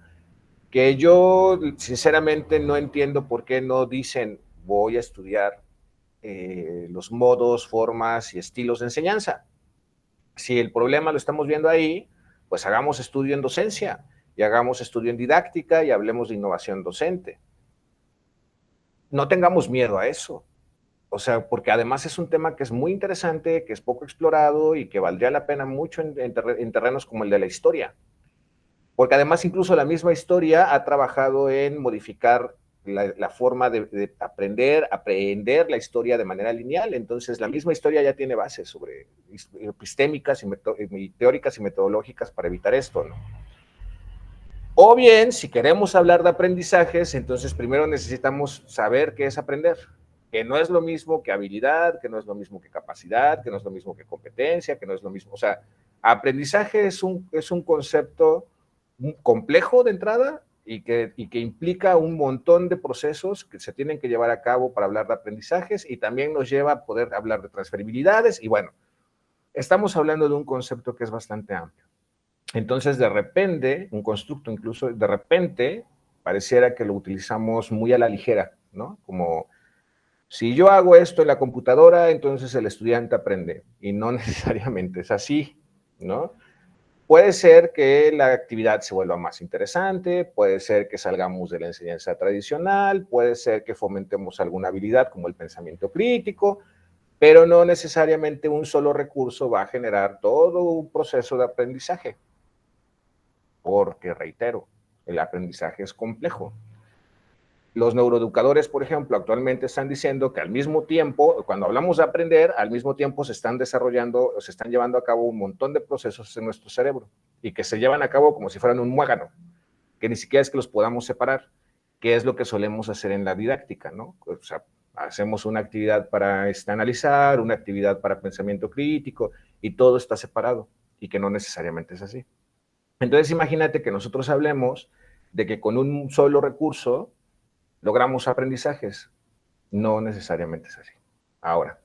que yo sinceramente no entiendo por qué no dicen voy a estudiar los modos, formas y estilos de enseñanza. Si el problema lo estamos viendo ahí, pues hagamos estudio en docencia y hagamos estudio en didáctica y hablemos de innovación docente. No tengamos miedo a eso. O sea, porque además es un tema que es muy interesante, que es poco explorado y que valdría la pena mucho en terrenos como el de la historia. Porque además incluso la misma historia ha trabajado en modificar la forma de aprender la historia de manera lineal. Entonces, la misma historia ya tiene bases sobre epistémicas y teóricas y metodológicas para evitar esto, ¿no? O bien, si queremos hablar de aprendizajes, entonces primero necesitamos saber qué es aprender, que no es lo mismo que habilidad, que no es lo mismo que capacidad, que no es lo mismo que competencia, que no es lo mismo. O sea, aprendizaje es un concepto complejo de entrada y que implica un montón de procesos que se tienen que llevar a cabo para hablar de aprendizajes y también nos lleva a poder hablar de transferibilidades y bueno, estamos hablando de un concepto que es bastante amplio. Entonces, de repente, un constructo incluso, de repente, pareciera que lo utilizamos muy a la ligera, ¿no? Como, si yo hago esto en la computadora, entonces el estudiante aprende. Y no necesariamente es así, ¿no? Puede ser que la actividad se vuelva más interesante, puede ser que salgamos de la enseñanza tradicional, puede ser que fomentemos alguna habilidad como el pensamiento crítico, pero no necesariamente un solo recurso va a generar todo un proceso de aprendizaje. Porque, reitero, el aprendizaje es complejo. Los neuroeducadores, por ejemplo, actualmente están diciendo que al mismo tiempo, cuando hablamos de aprender, al mismo tiempo se están desarrollando, se están llevando a cabo un montón de procesos en nuestro cerebro y que se llevan a cabo como si fueran un muégano, que ni siquiera es que los podamos separar, que es lo que solemos hacer en la didáctica, ¿no? O sea, hacemos una actividad para analizar, una actividad para pensamiento crítico y todo está separado y que no necesariamente es así. Entonces, imagínate que nosotros hablemos de que con un solo recurso logramos aprendizajes. No necesariamente es así. Ahora,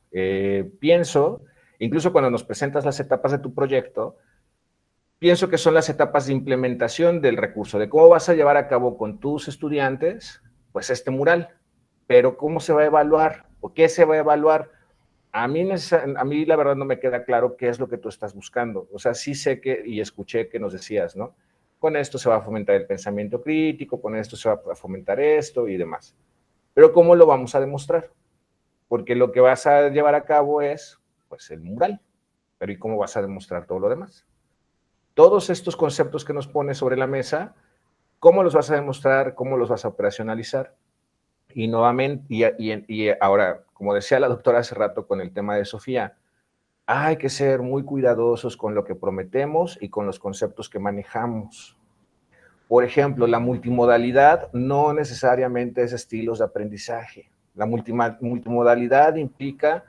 pienso, incluso cuando nos presentas las etapas de tu proyecto, pienso que son las etapas de implementación del recurso, de cómo vas a llevar a cabo con tus estudiantes, pues este mural. Pero ¿cómo se va a evaluar? ¿O qué se va a evaluar? A mí la verdad no me queda claro qué es lo que tú estás buscando. O sea, sí sé que, y escuché que nos decías, ¿no? Con esto se va a fomentar el pensamiento crítico, con esto se va a fomentar esto y demás. Pero ¿cómo lo vamos a demostrar? Porque lo que vas a llevar a cabo es, pues, el mural. Pero ¿y cómo vas a demostrar todo lo demás? Todos estos conceptos que nos pones sobre la mesa, ¿cómo los vas a demostrar? ¿Cómo los vas a operacionalizar? Y nuevamente, y ahora, como decía la doctora hace rato con el tema de Sofía, hay que ser muy cuidadosos con lo que prometemos y con los conceptos que manejamos. Por ejemplo, la multimodalidad no necesariamente es estilos de aprendizaje. La multimodalidad implica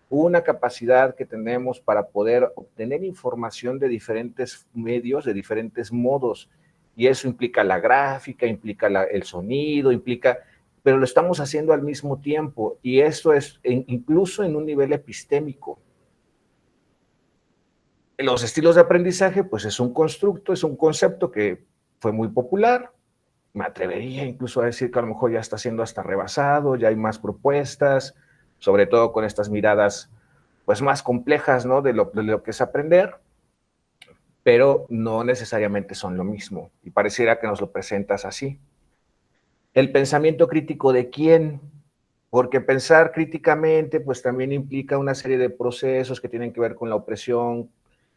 una capacidad que tenemos para poder obtener información de diferentes medios, de diferentes modos. Y eso implica la gráfica, implica el sonido, pero lo estamos haciendo al mismo tiempo. Y esto es incluso en un nivel epistémico. Los estilos de aprendizaje, pues es un constructo, es un concepto que fue muy popular. Me atrevería incluso a decir que a lo mejor ya está siendo hasta rebasado, ya hay más propuestas, sobre todo con estas miradas pues más complejas, ¿no? de lo que es aprender, pero no necesariamente son lo mismo. Y pareciera que nos lo presentas así. El pensamiento crítico de quién, porque pensar críticamente pues también implica una serie de procesos que tienen que ver con la opresión,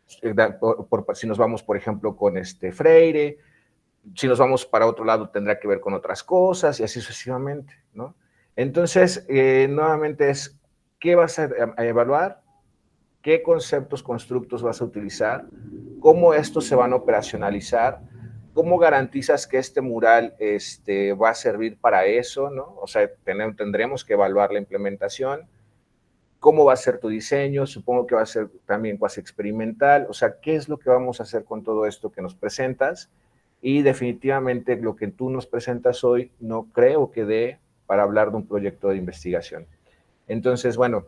Si nos vamos, por ejemplo, con Freire, si nos vamos para otro lado tendrá que ver con otras cosas y así sucesivamente, ¿no? Entonces, nuevamente es, ¿qué vas a evaluar? ¿Qué conceptos, constructos vas a utilizar? ¿Cómo estos se van a operacionalizar? ¿Cómo garantizas que este mural va a servir para eso, ¿no? O sea, tendremos que evaluar la implementación. ¿Cómo va a ser tu diseño? Supongo que va a ser también cuasi experimental. O sea, ¿qué es lo que vamos a hacer con todo esto que nos presentas? Y definitivamente lo que tú nos presentas hoy no creo que dé para hablar de un proyecto de investigación. Entonces, bueno,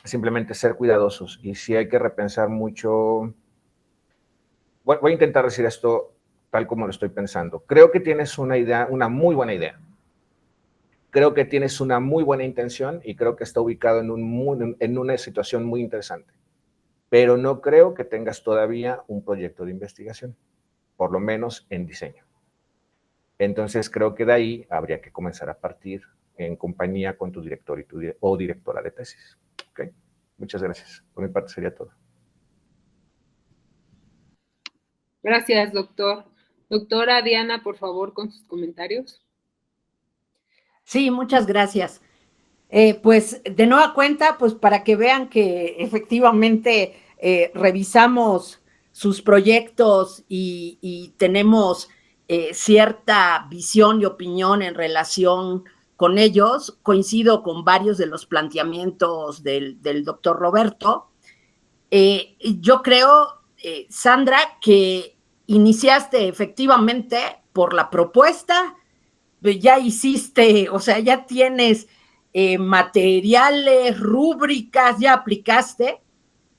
simplemente ser cuidadosos y sí hay que repensar mucho. Voy a intentar decir esto tal como lo estoy pensando. Creo que tienes una idea, una muy buena idea. Creo que tienes una muy buena intención y creo que está ubicado en una situación muy interesante. Pero no creo que tengas todavía un proyecto de investigación, por lo menos en diseño. Entonces creo que de ahí habría que comenzar a partir en compañía con tu director o directora de tesis. ¿Okay? Muchas gracias. Por mi parte sería todo.
Gracias, doctor. Doctora Diana, por favor, con sus comentarios.
Sí, muchas gracias. Pues de nueva cuenta, pues para que vean que efectivamente revisamos sus proyectos y tenemos cierta visión y opinión en relación con ellos, coincido con varios de los planteamientos del doctor Roberto. Yo creo, Sandra, que iniciaste efectivamente por la propuesta, ya hiciste, o sea, ya tienes materiales, rúbricas, ya aplicaste,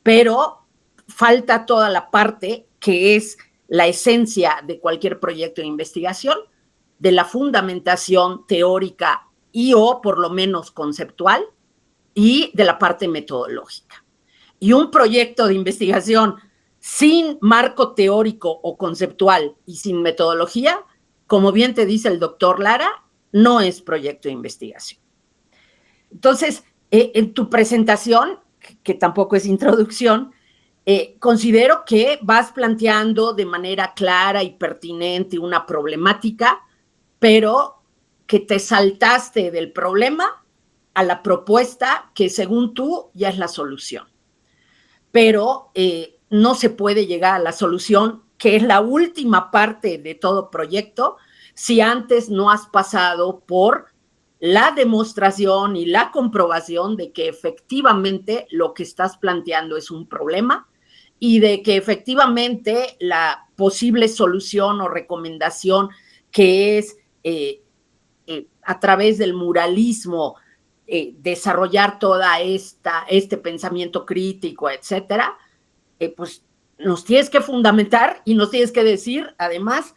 pero falta toda la parte que es la esencia de cualquier proyecto de investigación, de la fundamentación teórica y o por lo menos conceptual y de la parte metodológica. Y un proyecto de investigación sin marco teórico o conceptual y sin metodología, como bien te dice el doctor Lara, no es proyecto de investigación. Entonces, en tu presentación, que tampoco es introducción, considero que vas planteando de manera clara y pertinente una problemática, pero que te saltaste del problema a la propuesta que según tú ya es la solución. Pero no se puede llegar a la solución, que es la última parte de todo proyecto, si antes no has pasado por la demostración y la comprobación de que efectivamente lo que estás planteando es un problema y de que efectivamente la posible solución o recomendación que es a través del muralismo desarrollar toda este pensamiento crítico, etcétera, pues nos tienes que fundamentar y nos tienes que decir, además,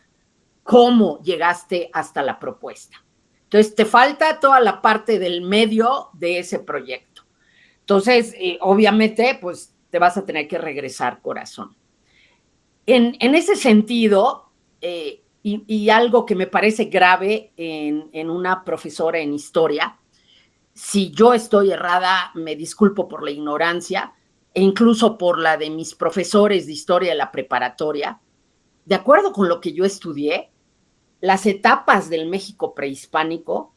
cómo llegaste hasta la propuesta. Entonces, te falta toda la parte del medio de ese proyecto. Entonces, obviamente, pues te vas a tener que regresar, corazón. En ese sentido, y algo que me parece grave en una profesora en historia, si yo estoy errada, me disculpo por la ignorancia e incluso por la de mis profesores de historia de la preparatoria. De acuerdo con lo que yo estudié, las etapas del México prehispánico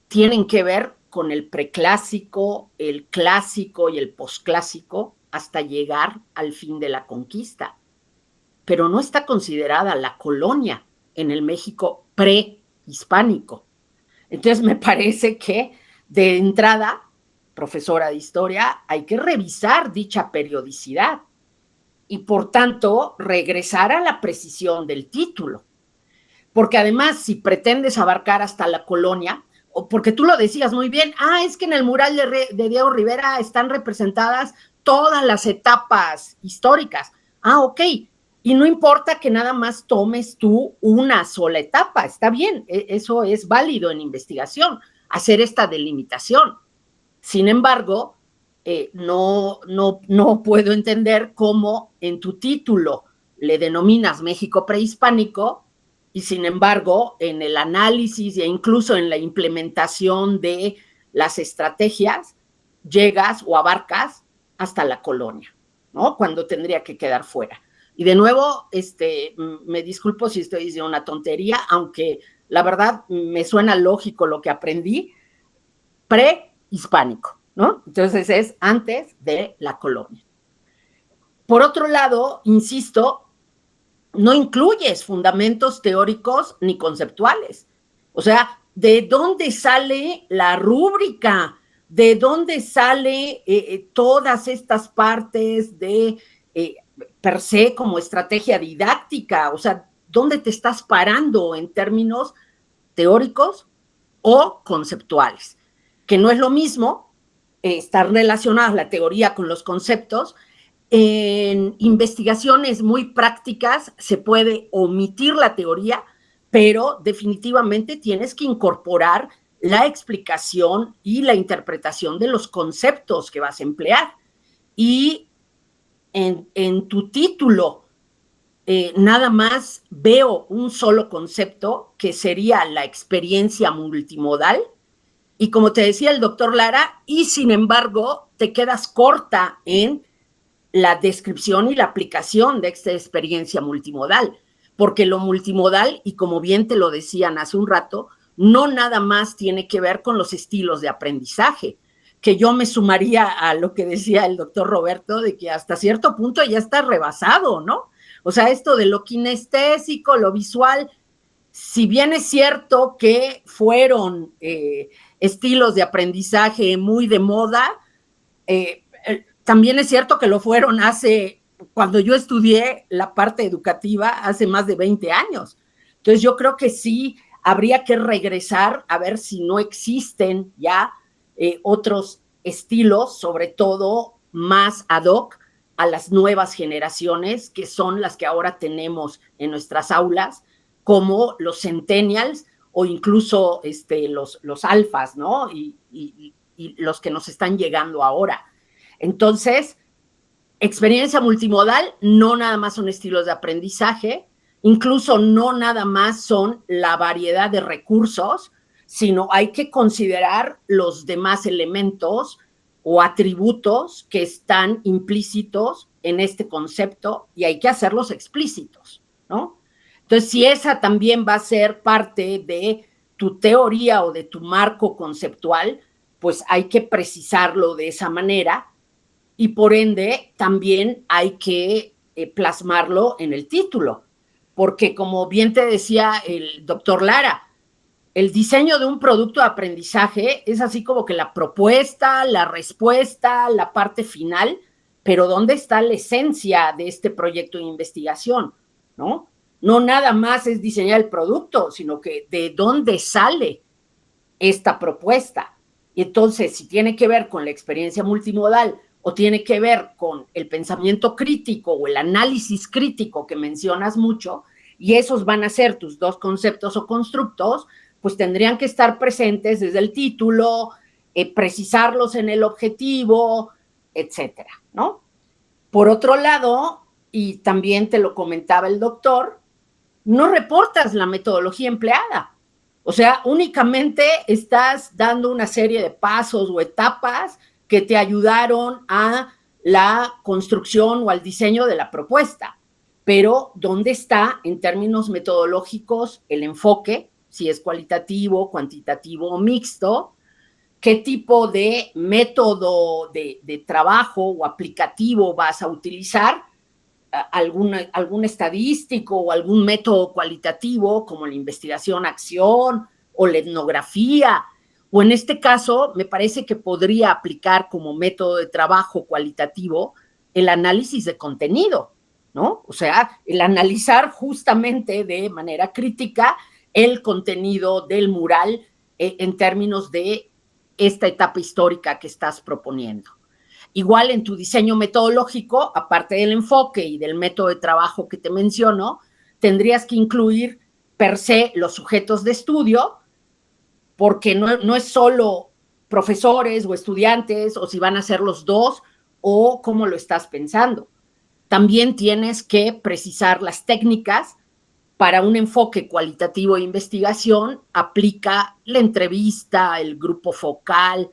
tienen que ver con el preclásico, el clásico y el posclásico hasta llegar al fin de la conquista. Pero no está considerada la colonia en el México prehispánico. Entonces me parece que de entrada, profesora de historia, hay que revisar dicha periodicidad y por tanto regresar a la precisión del título. Porque además, si pretendes abarcar hasta la colonia, o porque tú lo decías muy bien, es que en el mural de Diego Rivera están representadas todas las etapas históricas. Ok, y no importa que nada más tomes tú una sola etapa, está bien, eso es válido en investigación, hacer esta delimitación. Sin embargo, no puedo entender cómo en tu título le denominas México prehispánico y sin embargo en el análisis e incluso en la implementación de las estrategias llegas o abarcas hasta la colonia. ¿no? Cuando tendría que quedar fuera. Y de nuevo, me disculpo si estoy diciendo una tontería, aunque la verdad me suena lógico lo que aprendí, prehispánico, ¿no? Entonces es antes de la colonia. Por otro lado, insisto, no incluyes fundamentos teóricos ni conceptuales. O sea, ¿de dónde sale la rúbrica? ¿De dónde sale todas estas partes de per se como estrategia didáctica? O sea, ¿dónde te estás parando en términos teóricos o conceptuales? Que no es lo mismo estar relacionada la teoría con los conceptos. En investigaciones muy prácticas se puede omitir la teoría, pero definitivamente tienes que incorporar la explicación y la interpretación de los conceptos que vas a emplear. Y en tu título nada más veo un solo concepto, que sería la experiencia multimodal, y como te decía el doctor Lara, y sin embargo te quedas corta en la descripción y la aplicación de esta experiencia multimodal, porque lo multimodal, y como bien te lo decían hace un rato, no nada más tiene que ver con los estilos de aprendizaje, que yo me sumaría a lo que decía el doctor Roberto, de que hasta cierto punto ya está rebasado, ¿no? O sea, esto de lo kinestésico, lo visual, si bien es cierto que fueron estilos de aprendizaje muy de moda, también es cierto que lo fueron cuando yo estudié la parte educativa hace más de 20 años. Entonces yo creo que sí habría que regresar a ver si no existen ya otros estilos, sobre todo más ad hoc a las nuevas generaciones, que son las que ahora tenemos en nuestras aulas, como los centennials o incluso los alfas, ¿no? Y los que nos están llegando ahora. Entonces, experiencia multimodal no nada más son estilos de aprendizaje, incluso no nada más son la variedad de recursos, sino hay que considerar los demás elementos o atributos que están implícitos en este concepto y hay que hacerlos explícitos, ¿no? Entonces, si esa también va a ser parte de tu teoría o de tu marco conceptual, pues hay que precisarlo de esa manera. Y por ende también hay que plasmarlo en el título, porque como bien te decía el doctor Lara, el diseño de un producto de aprendizaje es así como que la propuesta, la respuesta, la parte final, pero ¿dónde está la esencia de este proyecto de investigación? ¿No? No nada más es diseñar el producto, sino que de dónde sale esta propuesta. Y entonces, si tiene que ver con la experiencia multimodal o tiene que ver con el pensamiento crítico o el análisis crítico que mencionas mucho, y esos van a ser tus dos conceptos o constructos, pues tendrían que estar presentes desde el título, precisarlos en el objetivo, etcétera, ¿no? Por otro lado, y también te lo comentaba el doctor, no reportas la metodología empleada. O sea, únicamente estás dando una serie de pasos o etapas que te ayudaron a la construcción o al diseño de la propuesta. Pero, ¿dónde está en términos metodológicos el enfoque? Si es cualitativo, cuantitativo o mixto, qué tipo de método de trabajo o aplicativo vas a utilizar, algún estadístico o algún método cualitativo como la investigación-acción o la etnografía, o en este caso me parece que podría aplicar como método de trabajo cualitativo el análisis de contenido, ¿no? O sea, el analizar justamente de manera crítica el contenido del mural en términos de esta etapa histórica que estás proponiendo. Igual en tu diseño metodológico, aparte del enfoque y del método de trabajo que te menciono, tendrías que incluir per se los sujetos de estudio, porque no es solo profesores o estudiantes, o si van a ser los dos, o cómo lo estás pensando. También tienes que precisar las técnicas. Para un enfoque cualitativo de investigación, aplica la entrevista, el grupo focal,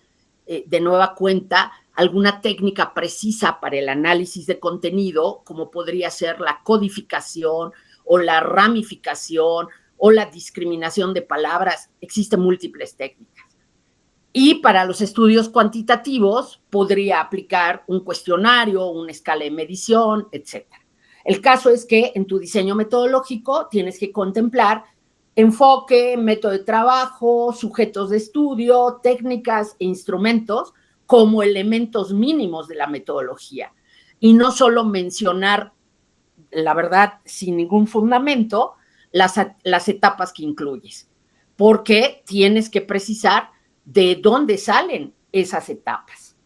de nueva cuenta, alguna técnica precisa para el análisis de contenido, como podría ser la codificación o la ramificación o la discriminación de palabras. Existen múltiples técnicas. Y para los estudios cuantitativos podría aplicar un cuestionario, una escala de medición, etc. El caso es que en tu diseño metodológico tienes que contemplar enfoque, método de trabajo, sujetos de estudio, técnicas e instrumentos como elementos mínimos de la metodología. Y no solo mencionar, la verdad, sin ningún fundamento, las etapas que incluyes, porque tienes que precisar de dónde salen esas etapas.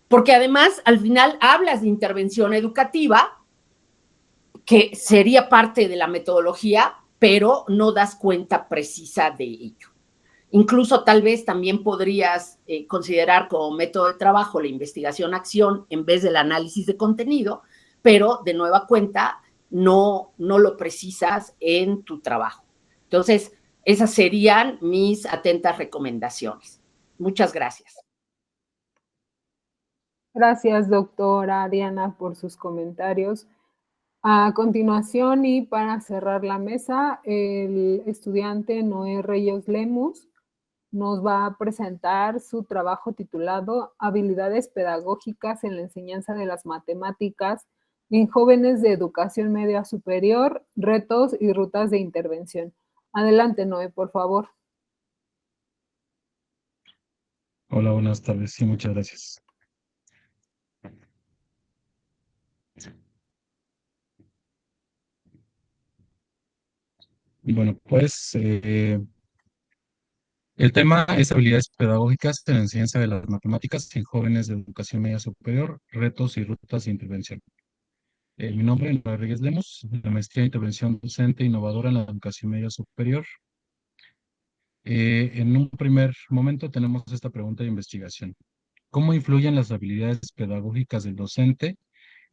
Porque además, al final, hablas de intervención educativa, que sería parte de la metodología, pero no das cuenta precisa de ello. Incluso tal vez también podrías considerar como método de trabajo la investigación-acción en vez del análisis de contenido, pero de nueva cuenta no lo precisas en tu trabajo. Entonces, esas serían mis atentas recomendaciones. Muchas gracias.
Gracias, doctora Diana, por sus comentarios. A continuación, y para cerrar la mesa, el estudiante Noé Reyes Lemus nos va a presentar su trabajo titulado Habilidades pedagógicas en la enseñanza de las matemáticas en jóvenes de educación media superior, retos y rutas de intervención. Adelante, Noé, por favor.
Hola, buenas tardes. Sí, muchas gracias. Bueno, pues el tema es habilidades pedagógicas en la enseñanza de las matemáticas en jóvenes de educación media superior, retos y rutas de intervención. Mi nombre es Noé Reyes Lemos, la maestría de intervención docente innovadora en la educación media superior. En un primer momento tenemos esta pregunta de investigación. ¿Cómo influyen las habilidades pedagógicas del docente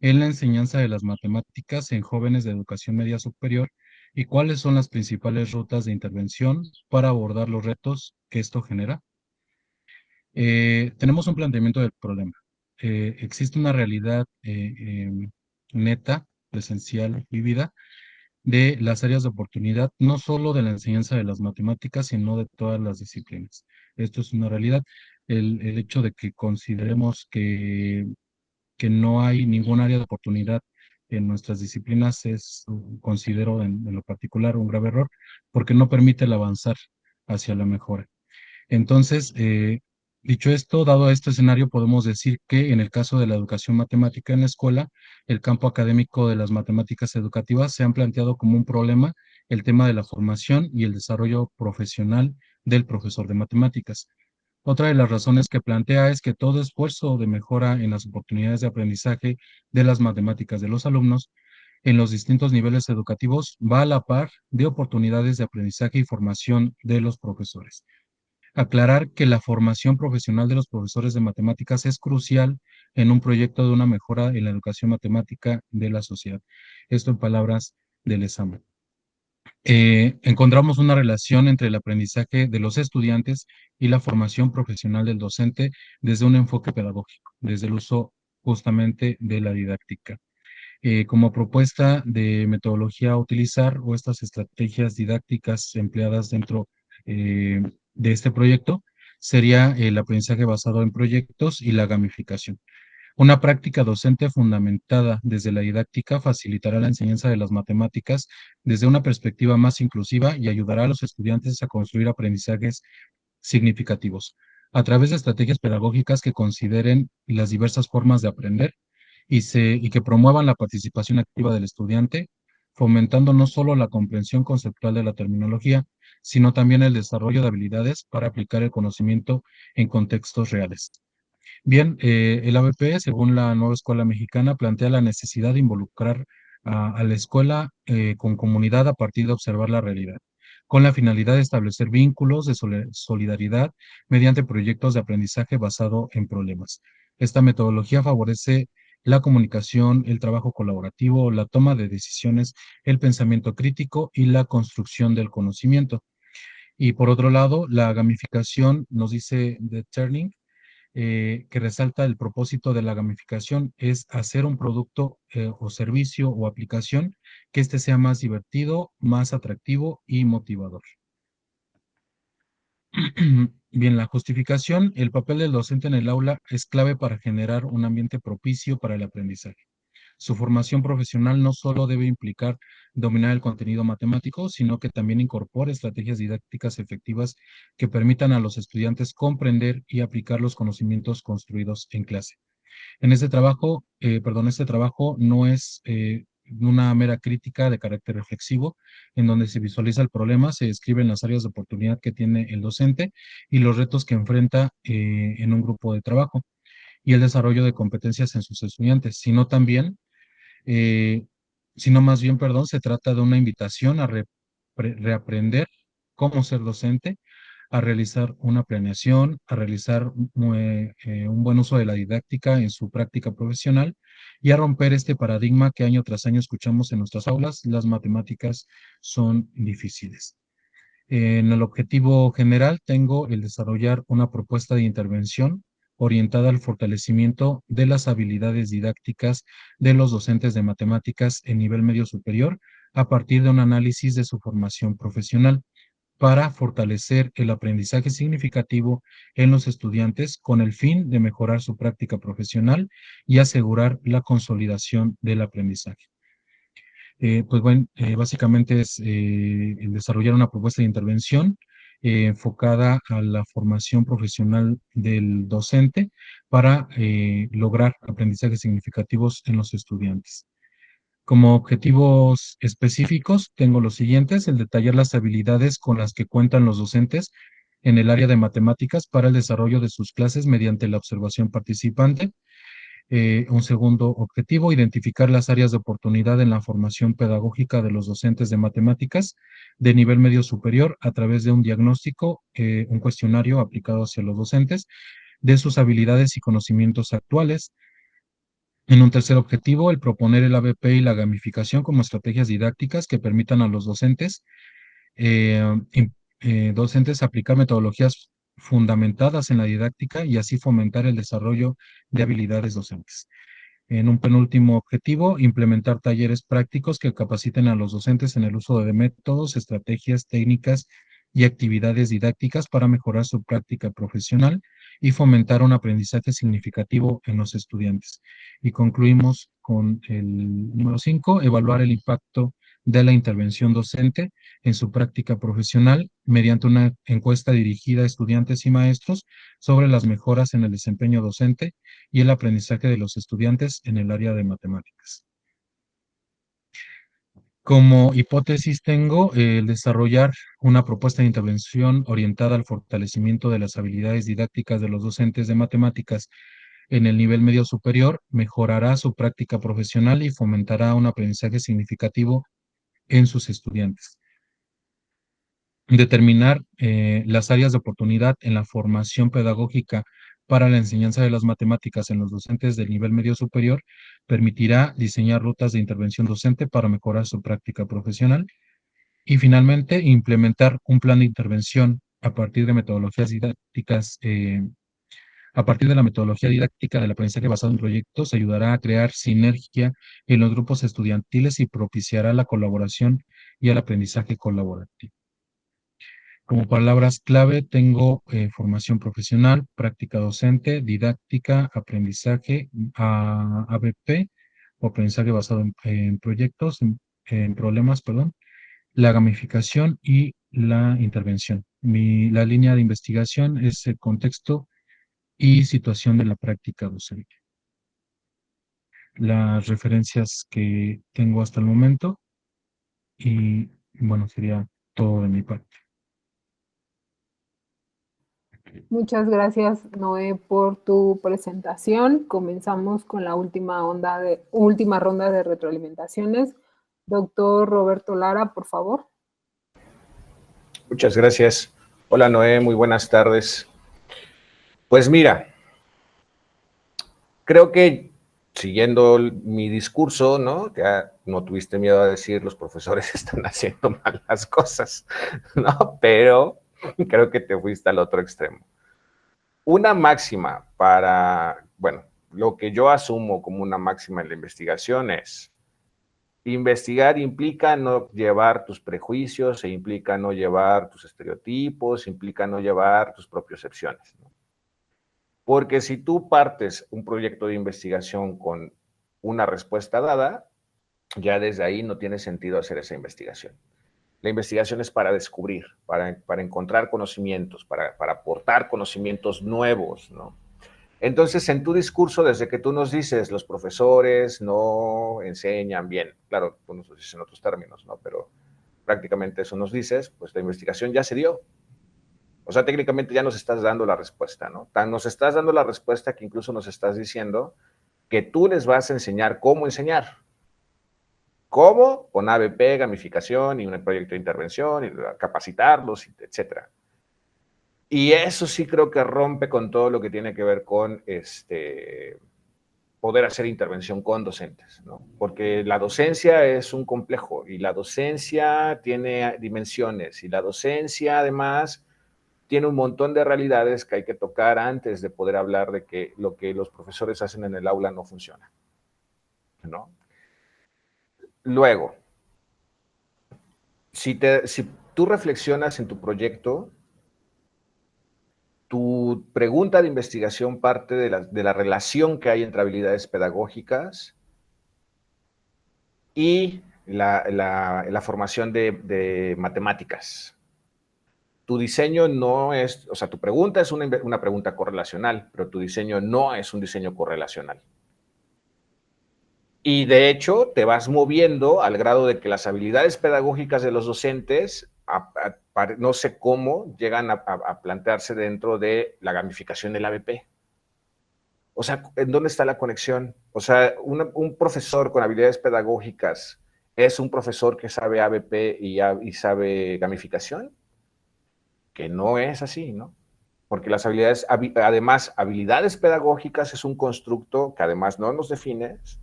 en la enseñanza de las matemáticas en jóvenes de educación media superior y cuáles son las principales rutas de intervención para abordar los retos que esto genera? Tenemos un planteamiento del problema. Existe una realidad neta, presencial, vívida, de las áreas de oportunidad, no solo de la enseñanza de las matemáticas, sino de todas las disciplinas. Esto es una realidad. El hecho de que consideremos que no hay ningún área de oportunidad en nuestras disciplinas es, considero en lo particular, un grave error, porque no permite el avanzar hacia la mejora. Entonces, dicho esto, dado este escenario, podemos decir que en el caso de la educación matemática en la escuela, el campo académico de las matemáticas educativas se han planteado como un problema el tema de la formación y el desarrollo profesional del profesor de matemáticas. Otra de las razones que plantea es que todo esfuerzo de mejora en las oportunidades de aprendizaje de las matemáticas de los alumnos en los distintos niveles educativos va a la par de oportunidades de aprendizaje y formación de los profesores. Aclarar que la formación profesional de los profesores de matemáticas es crucial en un proyecto de una mejora en la educación matemática de la sociedad. Esto en palabras del examen. Encontramos una relación entre el aprendizaje de los estudiantes y la formación profesional del docente desde un enfoque pedagógico, desde el uso justamente de la didáctica. Como propuesta de metodología a utilizar o estas estrategias didácticas empleadas dentro de este proyecto sería el aprendizaje basado en proyectos y la gamificación. Una práctica docente fundamentada desde la didáctica facilitará la enseñanza de las matemáticas desde una perspectiva más inclusiva y ayudará a los estudiantes a construir aprendizajes significativos a través de estrategias pedagógicas que consideren las diversas formas de aprender y que promuevan la participación activa del estudiante, fomentando no solo la comprensión conceptual de la terminología, sino también el desarrollo de habilidades para aplicar el conocimiento en contextos reales. Bien, el ABP, según la nueva escuela mexicana, plantea la necesidad de involucrar a la escuela con comunidad a partir de observar la realidad, con la finalidad de establecer vínculos de solidaridad mediante proyectos de aprendizaje basado en problemas. Esta metodología favorece la comunicación, el trabajo colaborativo, la toma de decisiones, el pensamiento crítico y la construcción del conocimiento. Y por otro lado, la gamificación, nos dice The Turning, que resalta el propósito de la gamificación es hacer un producto o servicio o aplicación que este sea más divertido, más atractivo y motivador. Bien, la justificación, el papel del docente en el aula es clave para generar un ambiente propicio para el aprendizaje. Su formación profesional no solo debe implicar dominar el contenido matemático, sino que también incorpore estrategias didácticas efectivas que permitan a los estudiantes comprender y aplicar los conocimientos construidos en clase. En este trabajo no es una mera crítica de carácter reflexivo, en donde se visualiza el problema, se describen las áreas de oportunidad que tiene el docente y los retos que enfrenta en un grupo de trabajo y el desarrollo de competencias en sus estudiantes, eh, sino más bien, perdón, se trata de una invitación a reaprender cómo ser docente, a realizar una planeación, a realizar un buen uso de la didáctica en su práctica profesional y a romper este paradigma que año tras año escuchamos en nuestras aulas: las matemáticas son difíciles. En el objetivo general tengo el desarrollar una propuesta de intervención orientada al fortalecimiento de las habilidades didácticas de los docentes de matemáticas en nivel medio superior a partir de un análisis de su formación profesional para fortalecer el aprendizaje significativo en los estudiantes con el fin de mejorar su práctica profesional y asegurar la consolidación del aprendizaje. Pues bueno, básicamente es el desarrollar una propuesta de intervención enfocada a la formación profesional del docente para lograr aprendizajes significativos en los estudiantes. Como objetivos específicos, tengo los siguientes: el detallar las habilidades con las que cuentan los docentes en el área de matemáticas para el desarrollo de sus clases mediante la observación participante. Un segundo objetivo, identificar las áreas de oportunidad en la formación pedagógica de los docentes de matemáticas de nivel medio superior a través de un diagnóstico, un cuestionario aplicado hacia los docentes de sus habilidades y conocimientos actuales. En un tercer objetivo, el proponer el ABP y la gamificación como estrategias didácticas que permitan a los eh, docentes aplicar metodologías fundamentadas en la didáctica y así fomentar el desarrollo de habilidades docentes. En un penúltimo objetivo, implementar talleres prácticos que capaciten a los docentes en el uso de métodos, estrategias, técnicas y actividades didácticas para mejorar su práctica profesional y fomentar un aprendizaje significativo en los estudiantes. Y concluimos con el número 5, evaluar el impacto de la intervención docente en su práctica profesional mediante una encuesta dirigida a estudiantes y maestros sobre las mejoras en el desempeño docente y el aprendizaje de los estudiantes en el área de matemáticas. Como hipótesis tengo el desarrollar una propuesta de intervención orientada al fortalecimiento de las habilidades didácticas de los docentes de matemáticas en el nivel medio superior, mejorará su práctica profesional y fomentará un aprendizaje significativo en sus estudiantes. Determinar las áreas de oportunidad en la formación pedagógica para la enseñanza de las matemáticas en los docentes del nivel medio superior permitirá diseñar rutas de intervención docente para mejorar su práctica profesional. Y finalmente, implementar un plan de intervención a partir de metodologías didácticas, a partir de la metodología didáctica del aprendizaje basado en proyectos, ayudará a crear sinergia en los grupos estudiantiles y propiciará la colaboración y el aprendizaje colaborativo. Como palabras clave tengo formación profesional, práctica docente, didáctica, aprendizaje, ABP, o aprendizaje basado en proyectos, en problemas, perdón, la gamificación y la intervención. La línea de investigación es el contexto y situación de la práctica docente. Las referencias que tengo hasta el momento y bueno, sería todo de mi parte.
Muchas gracias, Noé, por tu presentación. Comenzamos con la última ronda de retroalimentaciones. Doctor Roberto Lara, por favor.
Muchas gracias. Hola, Noé, muy buenas tardes. Pues mira, creo que siguiendo mi discurso, ¿no? Ya no tuviste miedo a decir los profesores están haciendo mal las cosas, ¿no? Pero creo que te fuiste al otro extremo. una máxima para, bueno, lo que yo asumo como una máxima en la investigación es: investigar implica no llevar tus prejuicios, implica no llevar tus estereotipos, implica no llevar tus propiocepciones, ¿no? Porque si tú partes un proyecto de investigación con una respuesta dada, ya desde ahí no tiene sentido hacer esa investigación. La investigación es para descubrir, para encontrar conocimientos, para aportar conocimientos nuevos, ¿no? Entonces, en tu discurso, desde que tú nos dices, los profesores no enseñan bien, claro, tú nos lo dices en otros términos, ¿no? Pero prácticamente eso nos dices, pues la investigación ya se dio. O sea, técnicamente ya nos estás dando la respuesta, ¿no? Nos estás dando la respuesta que incluso nos estás diciendo que tú les vas a enseñar cómo enseñar. ¿Cómo? Con ABP, gamificación y un proyecto de intervención, y capacitarlos, etc. Y eso sí creo que rompe con todo lo que tiene que ver con poder hacer intervención con docentes, ¿no? Porque la docencia es un complejo y la docencia tiene dimensiones y la docencia además tiene un montón de realidades que hay que tocar antes de poder hablar de que lo que los profesores hacen en el aula no funciona, ¿no? Luego, si tú reflexionas en tu proyecto, tu pregunta de investigación parte de la relación que hay entre habilidades pedagógicas y la formación de matemáticas. Tu diseño no es, o sea, tu pregunta es una pregunta correlacional, pero tu diseño no es un diseño correlacional. Y de hecho, te vas moviendo al grado de que las habilidades pedagógicas de los docentes, no sé cómo, llegan a plantearse dentro de la gamificación del ABP. O sea, ¿en dónde está la conexión? O sea, un profesor con habilidades pedagógicas es un profesor que sabe ABP y sabe gamificación, que no es así, ¿no? Porque las habilidades, además, habilidades pedagógicas es un constructo que además no nos defines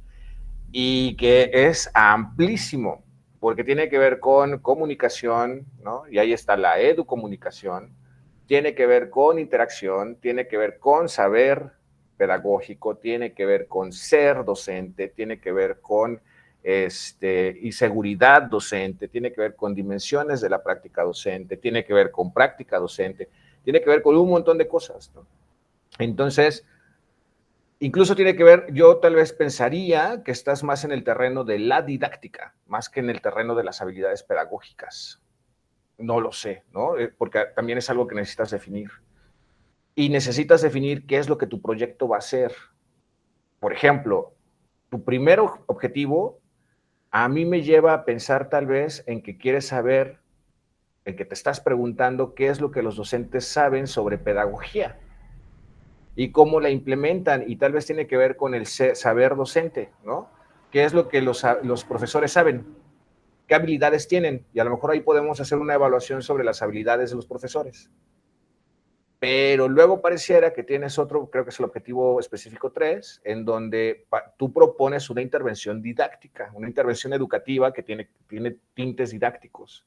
y que es amplísimo, porque tiene que ver con comunicación, ¿no? Y ahí está la educomunicación, tiene que ver con interacción, tiene que ver con saber pedagógico, tiene que ver con ser docente, tiene que ver con y seguridad docente, tiene que ver con dimensiones de la práctica docente, tiene que ver con práctica docente, tiene que ver con un montón de cosas, ¿no? Entonces, incluso tiene que ver, yo tal vez pensaría que estás más en el terreno de la didáctica, más que en el terreno de las habilidades pedagógicas. No lo sé, ¿no? Porque también es algo que necesitas definir. Y necesitas definir qué es lo que tu proyecto va a hacer. Por ejemplo, tu primer objetivo a mí me lleva a pensar tal vez en que quieres saber, en que te estás preguntando qué es lo que los docentes saben sobre pedagogía y cómo la implementan, y tal vez tiene que ver con el saber docente, ¿no? ¿Qué es lo que los profesores saben? ¿Qué habilidades tienen? Y a lo mejor ahí podemos hacer una evaluación sobre las habilidades de los profesores. Pero luego pareciera que tienes otro, creo que es el objetivo específico 3, en donde tú propones una intervención didáctica, una intervención educativa que tiene tintes didácticos.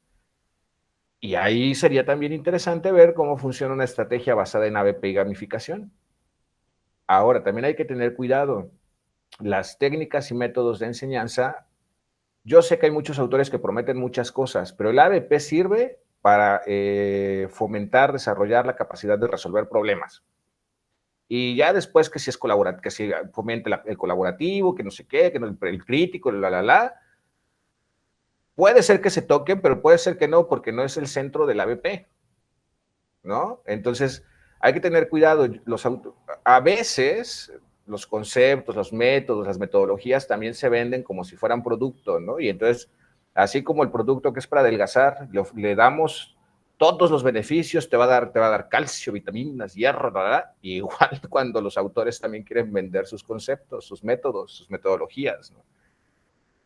Y ahí sería también interesante ver cómo funciona una estrategia basada en ABP y gamificación. Ahora, también hay que tener cuidado. Las técnicas y métodos de enseñanza, yo sé que hay muchos autores que prometen muchas cosas, pero el ABP sirve para fomentar, desarrollar la capacidad de resolver problemas. Y ya después que si es colaborativo, que si fomente el colaborativo, que no sé qué, que no, el crítico, puede ser que se toquen, pero puede ser que no, porque no es el centro del ABP, ¿no? Entonces, hay que tener cuidado. A veces los conceptos, los métodos, las metodologías también se venden como si fueran producto, ¿no? Y entonces, así como el producto que es para adelgazar, le damos todos los beneficios, te va a dar calcio, vitaminas, hierro, y igual cuando los autores también quieren vender sus conceptos, sus métodos, sus metodologías, ¿no?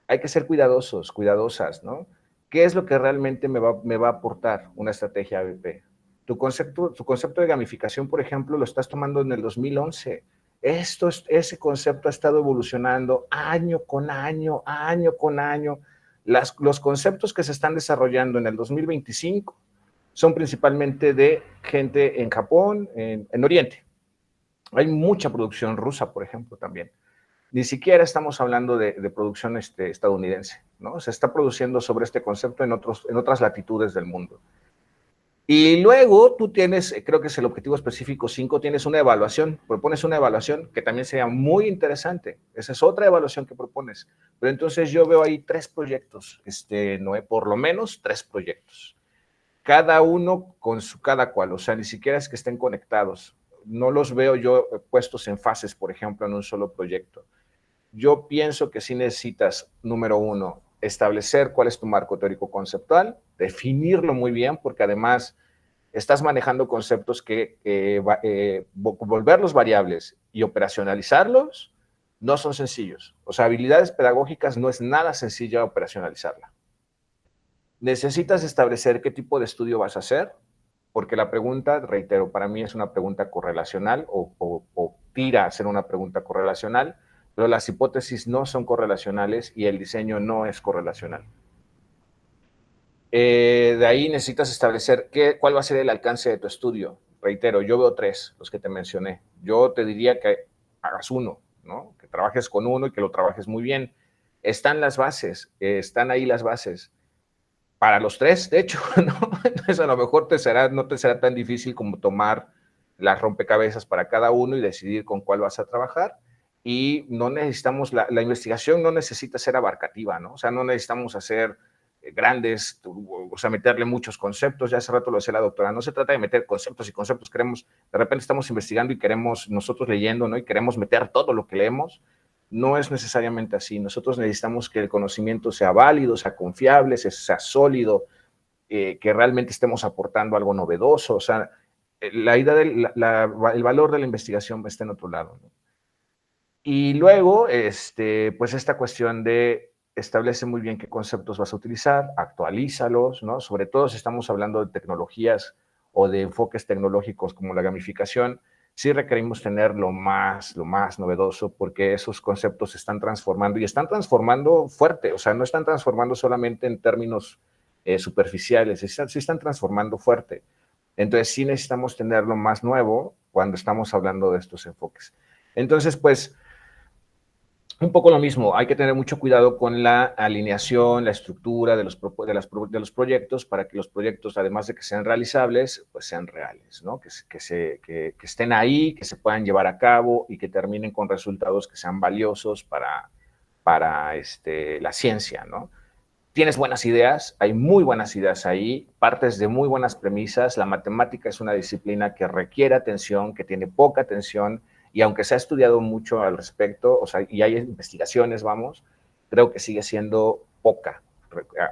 Hay que ser cuidadosos, cuidadosas, ¿no? ¿Qué es lo que realmente me va a aportar una estrategia ABP? Tu concepto de gamificación, por ejemplo, lo estás tomando en el 2011. Ese concepto ha estado evolucionando año con año, año con año. Los conceptos que se están desarrollando en el 2025 son principalmente de gente en Japón, en Oriente, Hay mucha producción rusa, por ejemplo, también. Ni siquiera estamos hablando de producción estadounidense, ¿no? Se está produciendo sobre este concepto en otras latitudes del mundo. Y luego tú tienes, creo que es el objetivo específico 5, tienes una evaluación, propones una evaluación que también sería muy interesante. Esa es otra evaluación que propones. Pero entonces yo veo ahí 3 proyectos, Noé, por lo menos 3 proyectos. Cada uno con su cada cual, o sea, ni siquiera es que estén conectados. No los veo yo puestos en fases, por ejemplo, en un solo proyecto. Yo pienso que sí necesitas, número 1, establecer cuál es tu marco teórico conceptual, definirlo muy bien, porque además estás manejando conceptos que volverlos variables y operacionalizarlos no son sencillos. O sea, habilidades pedagógicas no es nada sencilla operacionalizarla. Necesitas establecer qué tipo de estudio vas a hacer, porque la pregunta, reitero, para mí es una pregunta correlacional o tira a ser una pregunta correlacional, pero las hipótesis no son correlacionales y el diseño no es correlacional. De ahí necesitas establecer cuál va a ser el alcance de tu estudio. Reitero, yo veo 3, los que te mencioné. Yo te diría que hagas uno, ¿no? Que trabajes con uno y que lo trabajes muy bien. Están las bases, están ahí las bases. Para los 3, de hecho, ¿no? Entonces a lo mejor no te será tan difícil como tomar las rompecabezas para cada uno y decidir con cuál vas a trabajar. Y no necesitamos, la investigación no necesita ser abarcativa, ¿no? O sea, no necesitamos hacer grandes, o sea, meterle muchos conceptos. Ya hace rato lo decía la doctora, no se trata de meter conceptos y conceptos, de repente estamos investigando y queremos, nosotros leyendo, ¿no? Y queremos meter todo lo que leemos. No es necesariamente así. Nosotros necesitamos que el conocimiento sea válido, sea confiable, sea sólido, que realmente estemos aportando algo novedoso. O sea, la idea el valor de la investigación está en otro lado, ¿no? Y luego, pues esta cuestión de establece muy bien qué conceptos vas a utilizar, actualízalos, ¿no? Sobre todo si estamos hablando de tecnologías o de enfoques tecnológicos como la gamificación, sí requerimos tener lo más novedoso, porque esos conceptos se están transformando y están transformando fuerte, o sea, no están transformando solamente en términos superficiales, sí están transformando fuerte. Entonces sí necesitamos tener lo más nuevo cuando estamos hablando de estos enfoques. Entonces, pues, un poco lo mismo, hay que tener mucho cuidado con la alineación, la estructura de los proyectos para que los proyectos, además de que sean realizables, pues sean reales, ¿no? Que estén ahí, que se puedan llevar a cabo y que terminen con resultados que sean valiosos para la ciencia, ¿no? Tienes buenas ideas, hay muy buenas ideas ahí, partes de muy buenas premisas. La matemática es una disciplina que requiere atención, que tiene poca atención, y aunque se ha estudiado mucho al respecto, o sea, y hay investigaciones, creo que sigue siendo poca,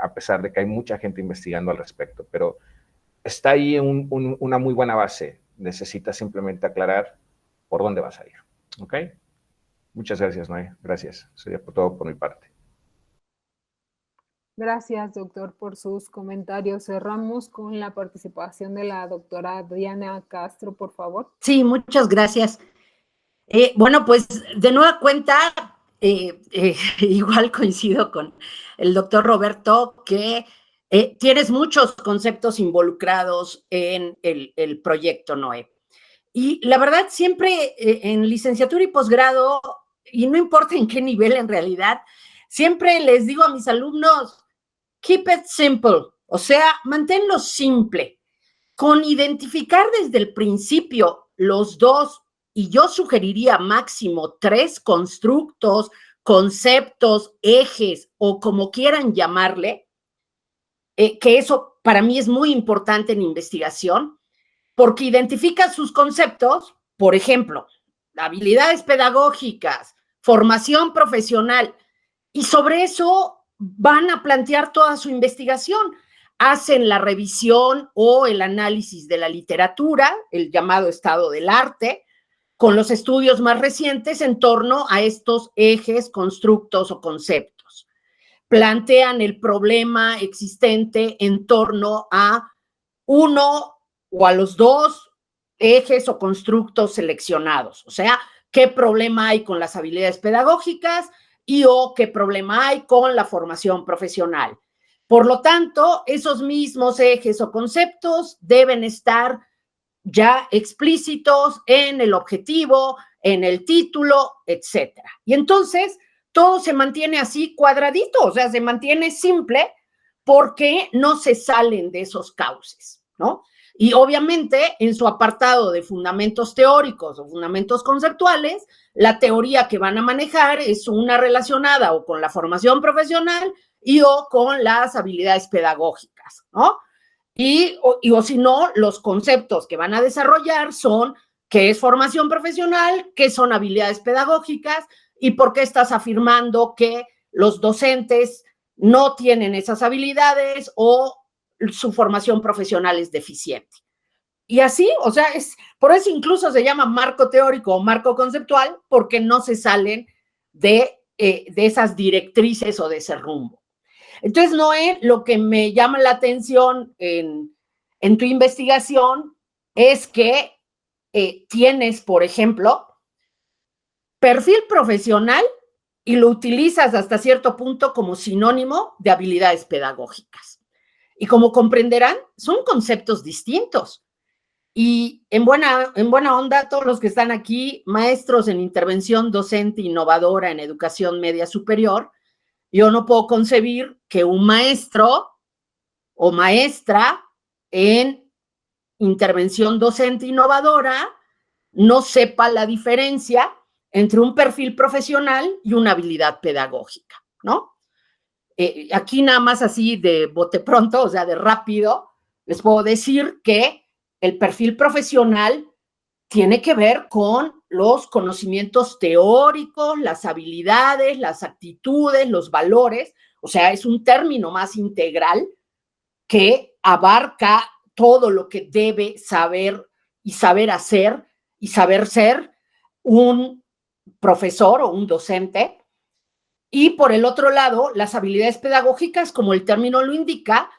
a pesar de que hay mucha gente investigando al respecto, pero está ahí una muy buena base. Necesitas simplemente aclarar por dónde vas a ir, ¿ok? Muchas gracias, Noé. Gracias. Sería todo por mi parte.
Gracias, doctor, por sus comentarios. Cerramos con la participación de la doctora Diana Castro, por favor.
Sí, muchas gracias. Bueno, pues de nueva cuenta, igual coincido con el doctor Roberto, que tienes muchos conceptos involucrados en el proyecto Noé. Y la verdad, siempre en licenciatura y posgrado, y no importa en qué nivel en realidad, siempre les digo a mis alumnos, keep it simple, o sea, manténlo simple, con identificar desde el principio los 2, y yo sugeriría máximo 3 constructos, conceptos, ejes o como quieran llamarle, que eso para mí es muy importante en investigación, porque identifica sus conceptos, por ejemplo, habilidades pedagógicas, formación profesional, y sobre eso van a plantear toda su investigación. Hacen la revisión o el análisis de la literatura, el llamado estado del arte, con los estudios más recientes en torno a estos ejes, constructos o conceptos. Plantean el problema existente en torno a uno o a los 2 ejes o constructos seleccionados. O sea, ¿qué problema hay con las habilidades pedagógicas y o qué problema hay con la formación profesional? Por lo tanto, esos mismos ejes o conceptos deben estar ya explícitos en el objetivo, en el título, etcétera. Y entonces todo se mantiene así cuadradito, o sea, se mantiene simple porque no se salen de esos cauces, ¿no? Y obviamente en su apartado de fundamentos teóricos o fundamentos conceptuales, la teoría que van a manejar es una relacionada o con la formación profesional o con las habilidades pedagógicas, ¿no? O si no, los conceptos que van a desarrollar son qué es formación profesional, qué son habilidades pedagógicas y por qué estás afirmando que los docentes no tienen esas habilidades o su formación profesional es deficiente. Y así, o sea, por eso incluso se llama marco teórico o marco conceptual, porque no se salen de esas directrices o de ese rumbo. Entonces, Noé, lo que me llama la atención en tu investigación es que tienes, por ejemplo, perfil profesional y lo utilizas hasta cierto punto como sinónimo de habilidades pedagógicas. Y como comprenderán, son conceptos distintos. Y en buena onda, todos los que están aquí, maestros en intervención docente innovadora en educación media superior, yo no puedo concebir que un maestro o maestra en intervención docente innovadora no sepa la diferencia entre un perfil profesional y una habilidad pedagógica, ¿no? Aquí nada más así de bote pronto, o sea, de rápido, les puedo decir que el perfil profesional tiene que ver con los conocimientos teóricos, las habilidades, las actitudes, los valores, o sea, es un término más integral que abarca todo lo que debe saber y saber hacer y saber ser un profesor o un docente. Y por el otro lado, las habilidades pedagógicas, como el término lo indica,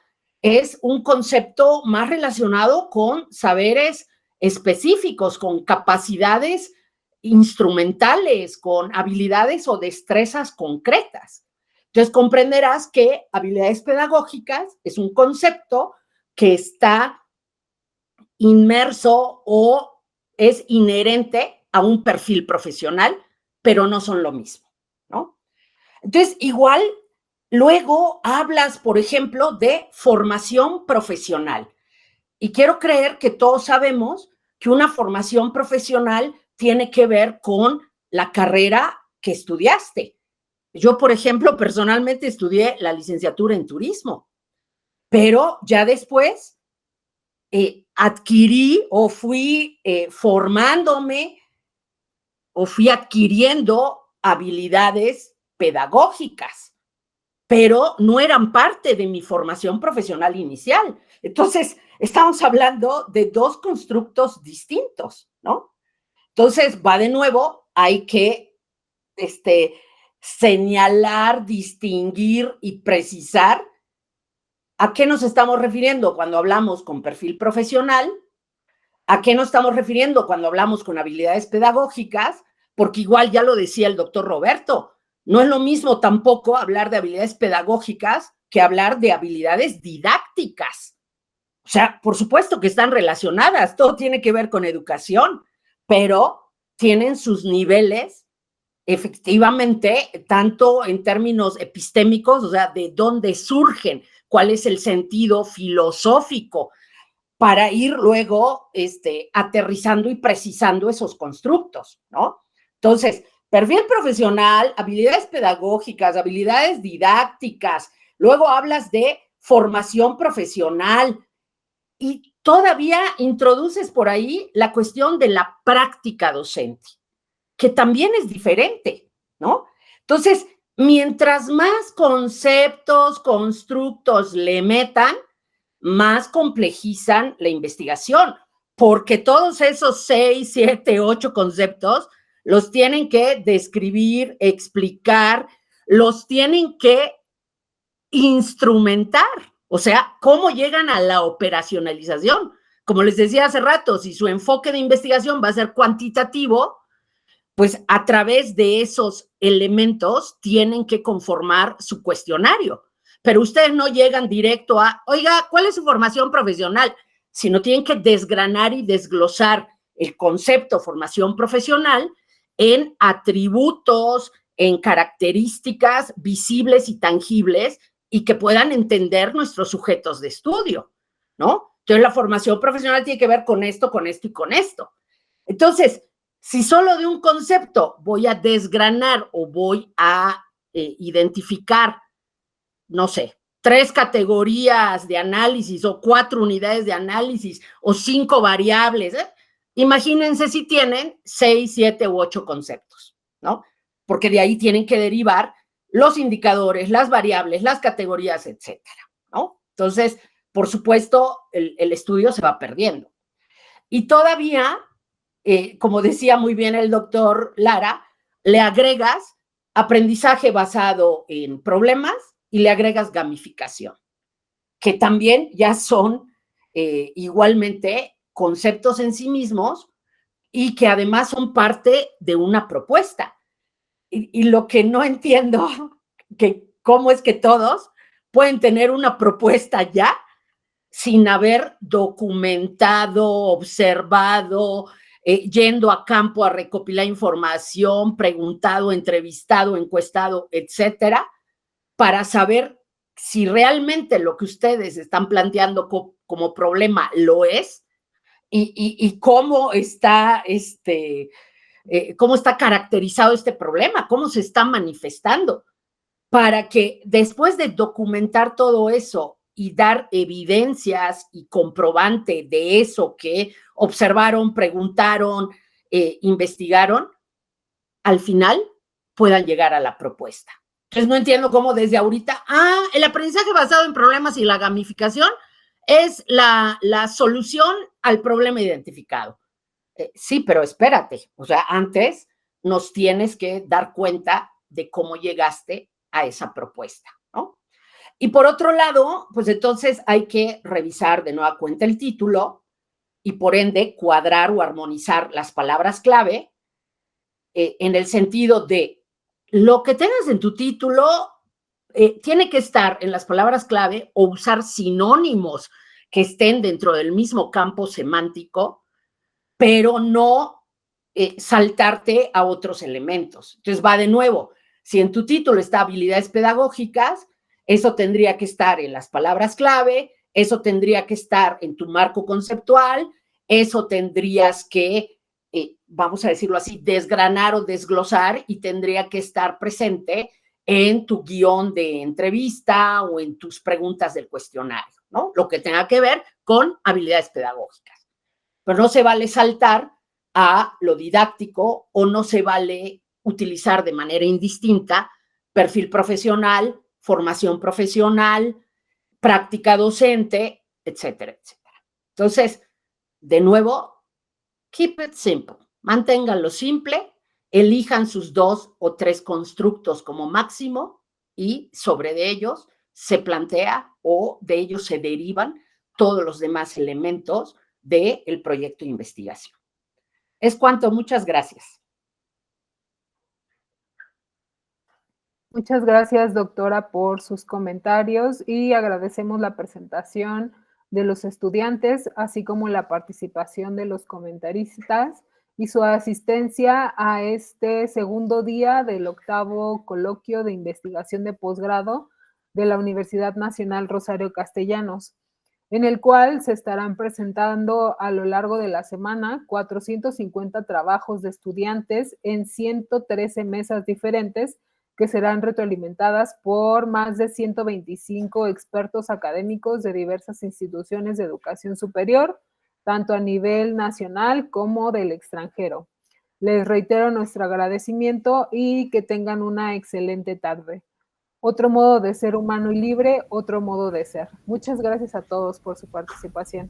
es un concepto más relacionado con saberes específicos, con capacidades instrumentales, con habilidades o destrezas concretas. Entonces comprenderás que habilidades pedagógicas es un concepto que está inmerso o es inherente a un perfil profesional, pero no son lo mismo, ¿no? Entonces, igual, luego hablas, por ejemplo, de formación profesional. Y quiero creer que todos sabemos que una formación profesional tiene que ver con la carrera que estudiaste. Yo, por ejemplo, personalmente estudié la licenciatura en turismo, pero ya después adquirí o fui formándome o fui adquiriendo habilidades pedagógicas, pero no eran parte de mi formación profesional inicial. Entonces, estamos hablando de dos constructos distintos, ¿no? Entonces, va de nuevo, hay que señalar, distinguir y precisar a qué nos estamos refiriendo cuando hablamos con perfil profesional, a qué nos estamos refiriendo cuando hablamos con habilidades pedagógicas, porque igual ya lo decía el doctor Roberto, no es lo mismo tampoco hablar de habilidades pedagógicas que hablar de habilidades didácticas. O sea, por supuesto que están relacionadas, todo tiene que ver con educación, pero tienen sus niveles, efectivamente, tanto en términos epistémicos, o sea, de dónde surgen, cuál es el sentido filosófico, para ir luego aterrizando y precisando esos constructos, ¿no? Entonces, perfil profesional, habilidades pedagógicas, habilidades didácticas, luego hablas de formación profesional y todavía introduces por ahí la cuestión de la práctica docente, que también es diferente, ¿no? Entonces, mientras más conceptos, constructos le metan, más complejizan la investigación, porque todos esos 6, 7, 8 conceptos los tienen que describir, explicar, los tienen que instrumentar, o sea, cómo llegan a la operacionalización. Como les decía hace rato, si su enfoque de investigación va a ser cuantitativo, pues a través de esos elementos tienen que conformar su cuestionario. Pero ustedes no llegan directo a, oiga, ¿cuál es su formación profesional? sino tienen que desgranar y desglosar el concepto formación profesional en atributos, en características visibles y tangibles y que puedan entender nuestros sujetos de estudio, ¿no? Entonces, la formación profesional tiene que ver con esto y con esto. Entonces, si solo de un concepto voy a desgranar o voy a identificar, no sé, 3 categorías de análisis o 4 unidades de análisis o 5 variables, imagínense si tienen 6, 7 u 8 conceptos, ¿no? Porque de ahí tienen que derivar los indicadores, las variables, las categorías, etcétera, ¿no? Entonces, por supuesto, el estudio se va perdiendo. Y todavía, como decía muy bien el doctor Lara, le agregas aprendizaje basado en problemas y le agregas gamificación, que también ya son igualmente conceptos en sí mismos y que además son parte de una propuesta. Y lo que no entiendo, que cómo es que todos pueden tener una propuesta ya sin haber documentado, observado, yendo a campo a recopilar información, preguntado, entrevistado, encuestado, etcétera, para saber si realmente lo que ustedes están planteando como problema lo es y cómo está cómo está caracterizado este problema, cómo se está manifestando, para que después de documentar todo eso y dar evidencias y comprobante de eso que observaron, preguntaron, investigaron, al final puedan llegar a la propuesta. Entonces no entiendo cómo desde ahorita, el aprendizaje basado en problemas y la gamificación es la solución al problema identificado. Sí, pero espérate, o sea, antes nos tienes que dar cuenta de cómo llegaste a esa propuesta, ¿no? Y por otro lado, pues entonces hay que revisar de nueva cuenta el título y por ende cuadrar o armonizar las palabras clave en el sentido de lo que tengas en tu título tiene que estar en las palabras clave o usar sinónimos que estén dentro del mismo campo semántico, pero no saltarte a otros elementos. Entonces va de nuevo, si en tu título está habilidades pedagógicas, eso tendría que estar en las palabras clave, eso tendría que estar en tu marco conceptual, eso tendrías que, vamos a decirlo así, desgranar o desglosar y tendría que estar presente en tu guión de entrevista o en tus preguntas del cuestionario, ¿no? Lo que tenga que ver con habilidades pedagógicas. Pero no se vale saltar a lo didáctico o no se vale utilizar de manera indistinta perfil profesional, formación profesional, práctica docente, etcétera, etcétera. Entonces, de nuevo, keep it simple. Manténganlo simple, elijan sus 2 o 3 constructos como máximo y sobre de ellos se plantea o de ellos se derivan todos los demás elementos del proyecto de investigación. Es cuanto, muchas gracias.
Muchas gracias, doctora, por sus comentarios y agradecemos la presentación de los estudiantes, así como la participación de los comentaristas y su asistencia a este segundo día del 8º coloquio de investigación de posgrado de la Universidad Nacional Rosario Castellanos, en el cual se estarán presentando a lo largo de la semana 450 trabajos de estudiantes en 113 mesas diferentes que serán retroalimentadas por más de 125 expertos académicos de diversas instituciones de educación superior, tanto a nivel nacional como del extranjero. Les reitero nuestro agradecimiento y que tengan una excelente tarde. Otro modo de ser humano y libre, otro modo de ser. Muchas gracias a todos por su participación.